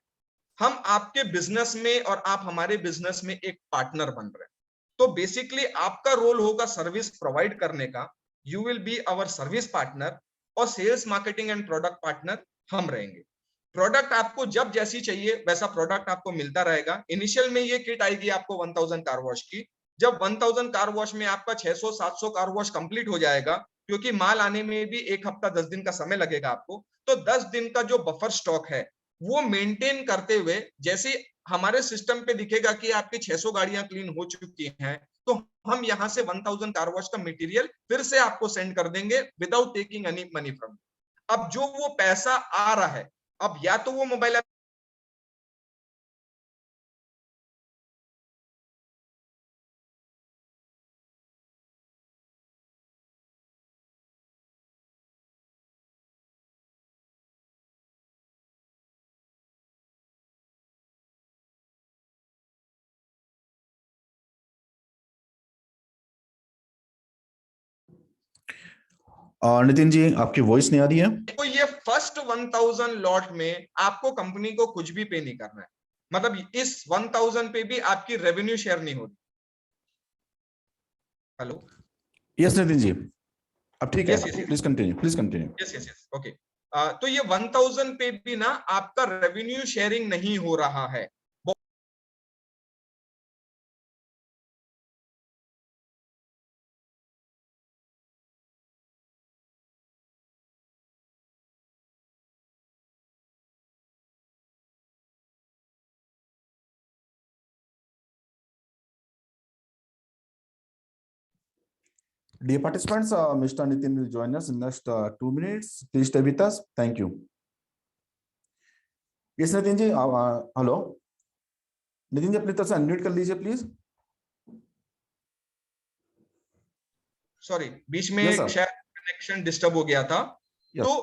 [SPEAKER 1] हम आपके बिजनेस में और आप हमारे बिजनेस में एक पार्टनर बन रहे हैं। तो बेसिकली आपका रोल होगा सर्विस प्रोवाइड करने का, you will be our service partner, और sales marketing and product partner हम रहेंगे। प्रोडक्ट आपको जब जैसी चाहिए वैसा प्रोडक्ट आपको मिलता रहेगा। इनिशियल में ये किट आएगी आपको 1000 कार वॉश की। जब 1000 कार वॉश में आपका 600-700 कार वॉश कंप्लीट हो जाएगा, क्योंकि माल आने में भी 1 हफ्ता 10 दिन का समय लगेगा आपको, तो 10 दिन का जो बफर स्टॉक है वो मेंटेन करते हुए, जैसे हमारे सिस्टम पे दिखेगा कि आपकी 600 गाड़ियां क्लीन हो चुकी हैं, तो हम यहां से 1000 कार वॉश का मटेरियल फिर से आपको सेंड कर देंगे without taking any money from. अब जो वो पैसा आ रहा है, अब या तो वो मोबाइल
[SPEAKER 2] नितिन जी, आपकी वॉइस नहीं आ रही है।
[SPEAKER 1] तो ये फर्स्ट 1000 लॉट में आपको कंपनी को कुछ भी पे नहीं करना है, मतलब इस 1000 पे भी आपकी रेवेन्यू शेयर नहीं होती। हेलो,
[SPEAKER 2] यस नितिन जी, अब ठीक है, please continue, please continue.
[SPEAKER 1] Yes yes yes, okay. तो ये 1000 पे भी ना आपका रेवेन्यू शेयरिंग नहीं हो रहा है।
[SPEAKER 2] Dear participants, Mr. Nitin will join us in next 2 minutes. Please stay with us. Thank you. Yes, Nitin ji, hello Nitin ji, अपनी तरफ से अनम्यूट कर लीजिए प्लीज।
[SPEAKER 1] सॉरी, बीच में शायद कनेक्शन डिस्टर्ब हो गया था। तो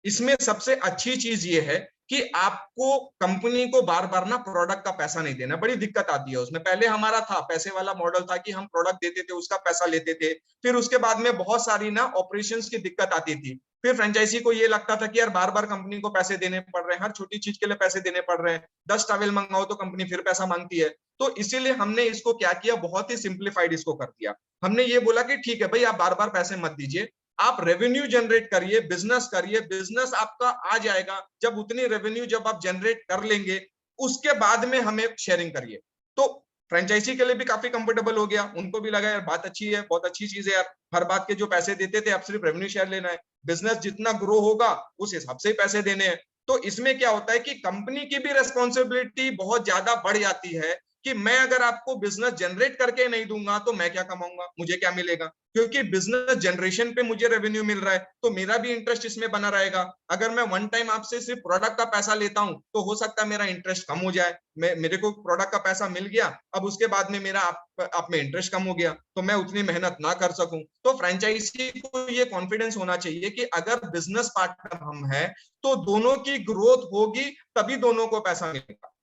[SPEAKER 1] इसमें सबसे अच्छी चीज ये है कि आपको कंपनी को बार बार ना प्रोडक्ट का पैसा नहीं देना, बड़ी दिक्कत आती है उसमें। पहले हमारा था पैसे वाला मॉडल था कि हम प्रोडक्ट देते थे, उसका पैसा लेते थे, फिर उसके बाद में बहुत सारी ना ऑपरेशंस की दिक्कत आती थी। फिर फ्रेंचाइजी को ये लगता था कि यार बार बार कंपनी को पैसे देने पड़ रहे हैं, हर छोटी चीज के लिए पैसे देने पड़ रहे हैं, 10 टॉवेल मंगाओ तो कंपनी फिर पैसा मांगती है। तो इसीलिए हमने इसको क्या किया, बहुत ही सिंप्लीफाइड इसको कर दिया। हमने ये बोला कि ठीक है भाई, आप बार बार पैसे मत दीजिए, आप रेवेन्यू जनरेट करिए, बिजनेस करिए, बिजनेस आपका आ जाएगा। जब उतनी रेवेन्यू जब आप जनरेट कर लेंगे, उसके बाद में हमें शेयरिंग करिए। तो फ्रेंचाइजी के लिए भी काफी कंफर्टेबल हो गया, उनको भी लगा यार बात अच्छी है, बहुत अच्छी चीज है यार, हर बात के जो पैसे देते थे अब सिर्फ रेवेन्यू शेयर लेना है, बिजनेस जितना ग्रो होगा उस हिसाब से ही पैसे देने हैं। तो इसमें क्या होता है कि कंपनी की भी रेस्पॉन्सिबिलिटी बहुत ज्यादा बढ़ जाती है कि मैं अगर आपको बिजनेस जनरेट करके नहीं दूंगा तो मैं क्या कमाऊंगा, मुझे क्या मिलेगा? क्योंकि बिजनेस जनरेशन पे मुझे रेवेन्यू मिल रहा है, तो मेरा भी इंटरेस्ट इसमें बना रहेगा। अगर मैं वन टाइम आपसे सिर्फ प्रोडक्ट का पैसा लेता हूं तो हो सकता है मेरा इंटरेस्ट कम हो जाए, मेरे को प्रोडक्ट का पैसा मिल गया, अब उसके बाद में मेरा आप में इंटरेस्ट कम हो गया, तो मैं उतनी मेहनत ना कर सकूं। तो फ्रेंचाइजी को ये कॉन्फिडेंस होना चाहिए कि अगर बिजनेस पार्टनर हम हैं तो दोनों की ग्रोथ होगी, तभी दोनों को पैसा मिलेगा।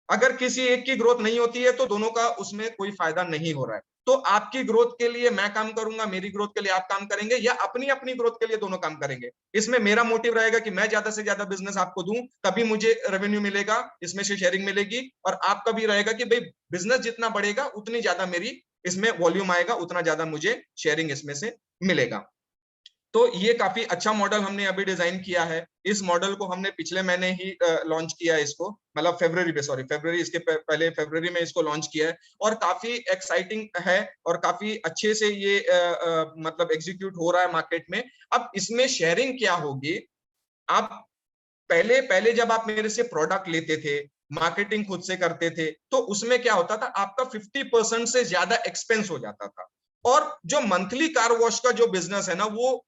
[SPEAKER 1] अगर किसी एक की ग्रोथ नहीं होती है तो दोनों का उसमें कोई फायदा नहीं हो रहा है। तो आपकी ग्रोथ के लिए मैं काम करूंगा, मेरी ग्रोथ के लिए आप काम करेंगे, या अपनी अपनी ग्रोथ के लिए दोनों काम करेंगे। इसमें मेरा मोटिव रहेगा कि मैं ज्यादा से ज्यादा बिजनेस आपको दूं, तभी मुझे रेवेन्यू मिलेगा, इसमें से शेयरिंग मिलेगी। और आपका भी रहेगा कि भाई बिजनेस जितना बढ़ेगा उतनी ज्यादा मेरी इसमें वॉल्यूम आएगा, उतना ज्यादा मुझे शेयरिंग इसमें से मिलेगा। तो ये काफी अच्छा मॉडल हमने अभी डिजाइन किया है। इस मॉडल को हमने पिछले महीने ही लॉन्च किया है, इसको मतलब फरवरी, इसके पहले फरवरी में इसको लॉन्च किया है, और काफी एक्साइटिंग है और काफी अच्छे से ये मतलब एग्जीक्यूट हो रहा है मार्केट में। अब इसमें शेयरिंग क्या होगी, आप पहले पहले जब आप मेरे से प्रोडक्ट लेते थे, मार्केटिंग खुद से करते थे, तो उसमें क्या होता था, आपका 50% से ज्यादा एक्सपेंस हो जाता था। और जो मंथली कार वॉश का जो बिजनेस है ना, वो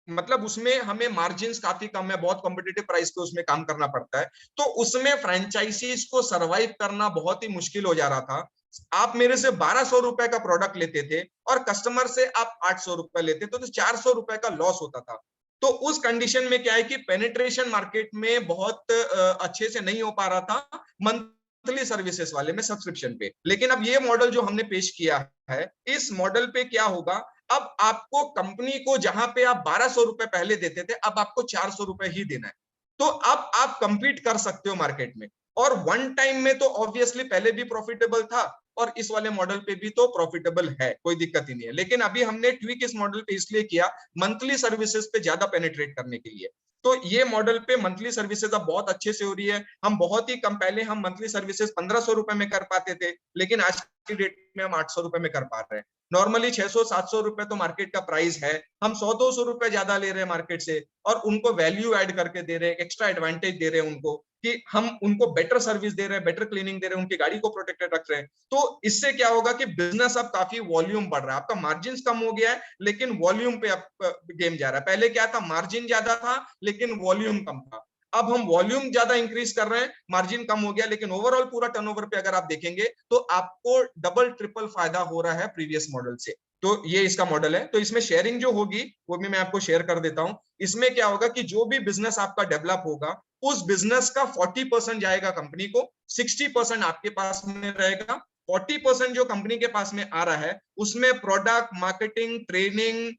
[SPEAKER 1] मतलब उसमें हमें मार्जिन काफी कम है, बहुत कॉम्पिटिटिव प्राइस पे उसमें काम करना पड़ता है। तो उसमें फ्रेंचाइजीज को सरवाइव करना बहुत ही मुश्किल हो जा रहा था। आप मेरे से 1200 रुपए का प्रोडक्ट लेते थे और कस्टमर से आप 800 रुपए लेते थे, तो 400 रुपए का लॉस होता था। तो उस कंडीशन में क्या है कि पेनिट्रेशन मार्केट में बहुत अच्छे से नहीं हो पा रहा था मंथली सर्विसेज वाले में, सब्सक्रिप्शन पे। लेकिन अब ये मॉडल जो हमने पेश किया है, इस मॉडल पे क्या होगा, अब आपको कंपनी को जहां पे आप 1200 रुपए पहले देते थे, अब आपको 400 रुपए ही देना है। तो अब आप कंपीट कर सकते हो मार्केट में। और वन टाइम में तो ऑब्वियसली पहले भी प्रॉफिटेबल था और इस वाले मॉडल पे भी तो प्रॉफिटेबल है, कोई दिक्कत ही नहीं है। लेकिन अभी हमने ट्वीक इस मॉडल पे इसलिए किया मंथली सर्विसेज पे ज्यादा पेनिट्रेट करने के लिए। तो ये मॉडल पे मंथली सर्विसेज अब बहुत अच्छे से हो रही है। हम बहुत ही कम, पहले हम मंथली सर्विसेज 1500 रुपए में कर पाते थे, लेकिन आज की डेट में हम 800 रुपए में कर पा रहे हैं। नॉर्मली 600-700 रुपए तो मार्केट का प्राइस है, हम 100-200 रुपए ज्यादा ले रहे हैं मार्केट से और उनको वैल्यू ऐड करके दे रहे हैं, एक्स्ट्रा एडवांटेज दे रहे हैं उनको कि हम उनको बेटर सर्विस दे रहे हैं, बेटर क्लीनिंग दे रहे हैं, उनकी गाड़ी को प्रोटेक्टेड रख रहे हैं। तो इससे क्या होगा कि बिजनेस अब काफी वॉल्यूम बढ़ रहा है, आपका मार्जिन कम हो गया है लेकिन वॉल्यूम पे अब गेम जा रहा है। पहले क्या था, मार्जिन ज्यादा था लेकिन वॉल्यूम कम था। अब हम वॉल्यूम ज्यादा इंक्रीज कर रहे हैं, मार्जिन कम हो गया, लेकिन ओवरऑल पूरा टर्नओवर पे अगर आप देखेंगे तो आपको डबल ट्रिपल फायदा हो रहा है प्रीवियस मॉडल से। तो ये इसका मॉडल है। तो इसमें शेयरिंग जो होगी वो भी मैं आपको शेयर कर देता हूं। इसमें क्या होगा कि जो भी बिजनेस आपका डेवलप होगा उस बिजनेस का 40% जाएगा कंपनी को, 60% आपके पास में रहेगा। 40% जो कंपनी के पास में आ रहा है उसमें product, marketing, training,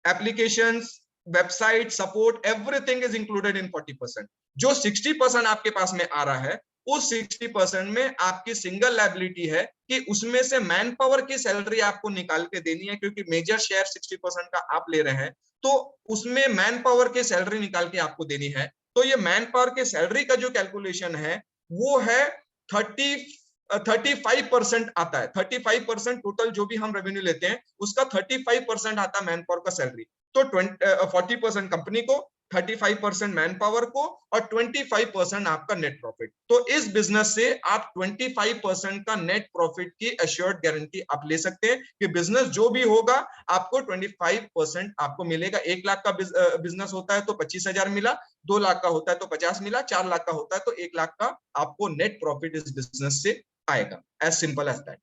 [SPEAKER 1] applications, website support, everything is included in 40%। जो 60% आपके पास में आ रहा है उस 60% में आपकी सिंगल लायबिलिटी है कि उसमें से मैन पावर की सैलरी आपको निकाल के देनी है, क्योंकि मेजर शेयर 60% का आप ले रहे हैं तो उसमें मैन पावर की सैलरी निकाल के आपको देनी है। तो ये मैन पावर के सैलरी का जो कैलकुलेशन है वो है 35% आता है। 35% टोटल जो भी हम रेवेन्यू लेते हैं उसका 35% आता है मैन पावर का सैलरी। तो 40% कंपनी को, 35% मैन पावर को और 25% आपका नेट प्रॉफिट। तो इस बिजनेस से आप 25% का नेट प्रॉफिट की एश्योर्ड गारंटी आप ले सकते हैं कि बिजनेस जो भी होगा आपको 25% आपको मिलेगा। 1 लाख का बिजनेस होता है तो 25,000 मिला, 2 लाख का होता है तो 50 मिला, 4 लाख का होता है तो 1 लाख का आपको नेट प्रॉफिट इस बिजनेस से आएगा। As simple as that.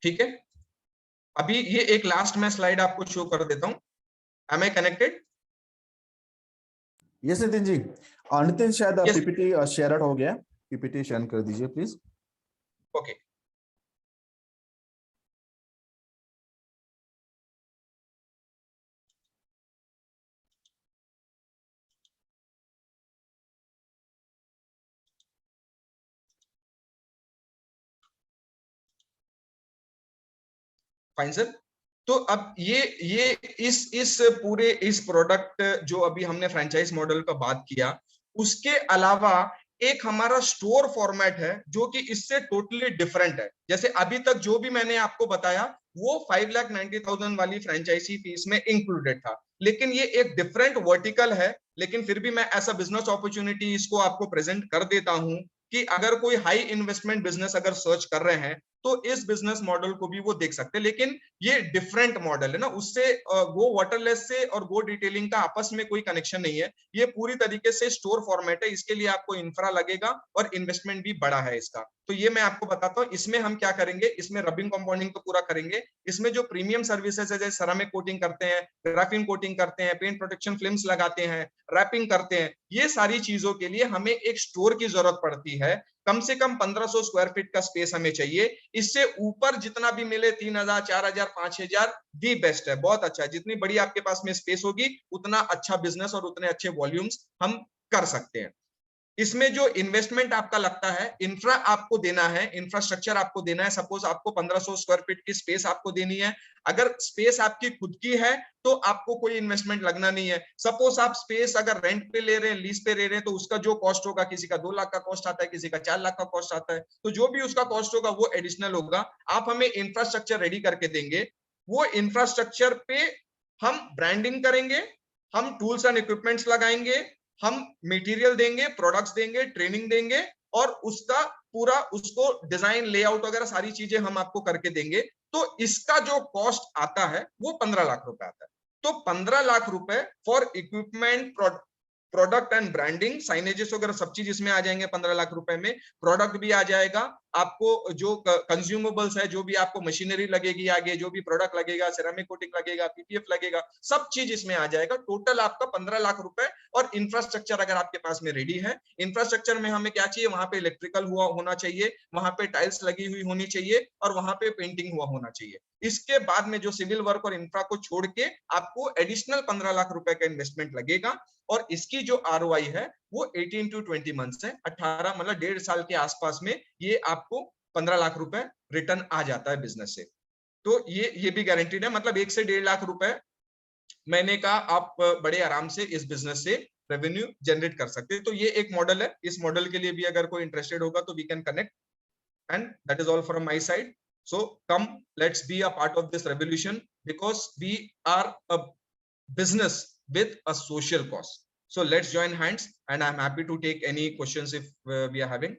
[SPEAKER 1] ठीक है, अभी ये एक लास्ट मैं स्लाइड आपको शो कर देता हूं। Am I connected?
[SPEAKER 2] Yes Nitin ji. Nitin शायद पीपीटी शेयर आउट हो गया, पीपीटी शेयर कर दीजिए प्लीज।
[SPEAKER 1] ओके। Fine sir. तो अब ये इस पूरे इस प्रोडक्ट जो अभी हमने फ्रेंचाइज मॉडल का बात किया, उसके अलावा एक हमारा स्टोर फॉर्मेट है जो कि इससे टोटली डिफरेंट है। जैसे अभी तक जो भी मैंने आपको बताया वो 5,90,000 वाली फ्रेंचाइजी फीस में इंक्लूडेड था, लेकिन ये एक डिफरेंट वर्टिकल है। लेकिन फिर भी मैं ऐसा बिजनेस अपॉर्चुनिटी इसको आपको प्रेजेंट कर देता हूं कि अगर कोई हाई इन्वेस्टमेंट बिजनेस अगर सर्च कर रहे हैं तो इस बिजनेस मॉडल को भी वो देख सकते हैं। लेकिन ये डिफरेंट मॉडल है ना, उससे गो वाटरलेस से और गो डिटेलिंग का आपस में कोई कनेक्शन नहीं है। ये पूरी तरीके से स्टोर फॉर्मेट है, इसके लिए आपको इंफ्रा लगेगा और इन्वेस्टमेंट भी बड़ा है इसका। तो ये मैं आपको बताता हूँ इसमें हम क्या करेंगे। इसमें रबिंग कंपाउंडिंग तो पूरा करेंगे, इसमें जो प्रीमियम सर्विसेज है जैसे सेरामिक कोटिंग करते हैं, ग्राफिन कोटिंग करते हैं, पेंट प्रोटेक्शन फिल्म्स लगाते हैं, रैपिंग करते हैं, ये सारी चीजों के लिए हमें एक स्टोर की जरूरत पड़ती है। कम से कम 1500 स्क्वायर फीट का स्पेस हमें चाहिए। इससे ऊपर जितना भी मिले 3,000, 4,000, 5,000 दी बेस्ट है, बहुत अच्छा है। जितनी बड़ी आपके पास में स्पेस होगी उतना अच्छा बिजनेस और उतने अच्छे वॉल्यूम्स हम कर सकते हैं। इसमें जो इन्वेस्टमेंट आपका लगता है, इंफ्रा आपको देना है, इंफ्रास्ट्रक्चर आपको देना है। सपोज आपको 1500 स्क्वायर फीट की स्पेस आपको देनी है, अगर स्पेस आपकी खुद की है तो आपको कोई इन्वेस्टमेंट लगना नहीं है। सपोज आप स्पेस अगर रेंट पे ले रहे हैं, लीज पे ले रहे हैं, तो उसका जो कॉस्ट होगा, किसी का 2 लाख का कॉस्ट आता है, किसी का 4 लाख का कॉस्ट आता है, तो जो भी उसका कॉस्ट होगा वो एडिशनल होगा। आप हमें इंफ्रास्ट्रक्चर रेडी करके देंगे, वो इंफ्रास्ट्रक्चर पे हम ब्रांडिंग करेंगे, हम टूल्स एंड इक्विपमेंट्स लगाएंगे, हम मटेरियल देंगे, प्रोडक्ट्स देंगे, ट्रेनिंग देंगे और उसका पूरा उसको डिजाइन, लेआउट वगैरह सारी चीजें हम आपको करके देंगे। तो इसका जो कॉस्ट आता है वो 15 लाख रुपए आता है। तो 15 लाख रुपए for equipment, product and branding, signages वगैरह सब चीज इसमें आ जाएंगे 15 लाख रुपए में। प्रोडक्ट भी आ जाएगा, आपको जो कंज्यूमेबल्स है, जो भी आपको मशीनरी लगेगी, आगे जो भी प्रोडक्ट लगेगा, सिरेमिक कोटिंग लगेगा, पीपीएफ लगेगा, सब चीज इसमें आ जाएगा। टोटल आपका 15 लाख रुपए। और इंफ्रास्ट्रक्चर अगर आपके पास में रेडी है, इंफ्रास्ट्रक्चर में हमें क्या चाहिए, वहां पे इलेक्ट्रिकल होना चाहिए, वहां पे टाइल्स लगी हुई होनी चाहिए और वहां पे पेंटिंग हुआ होना चाहिए। इसके बाद में जो सिविल वर्क और इंफ्रा को छोड़ के आपको एडिशनल 15 लाख रुपए का इन्वेस्टमेंट लगेगा। और इसकी जो आरओआई है वो 18 to 20 मंथ्स है, 18 मतलब 1.5 साल के आसपास में ये आपको 15 लाख रुपए रिटर्न आ जाता है बिजनेस से। तो ये भी गारंटीड है, मतलब 1 से 1.5 लाख रुपए महीने का आप बड़े आराम से इस बिजनेस से रेवेन्यू जनरेट कर सकते हैं। तो ये एक मॉडल है, इस मॉडल के लिए भी अगर कोई इंटरेस्टेड होगा तो we can connect, and that is all from my side. So come, let's be a part of this revolution, because we are a business with a social cause. So let's join hands, and I'm happy to take any questions if we are having.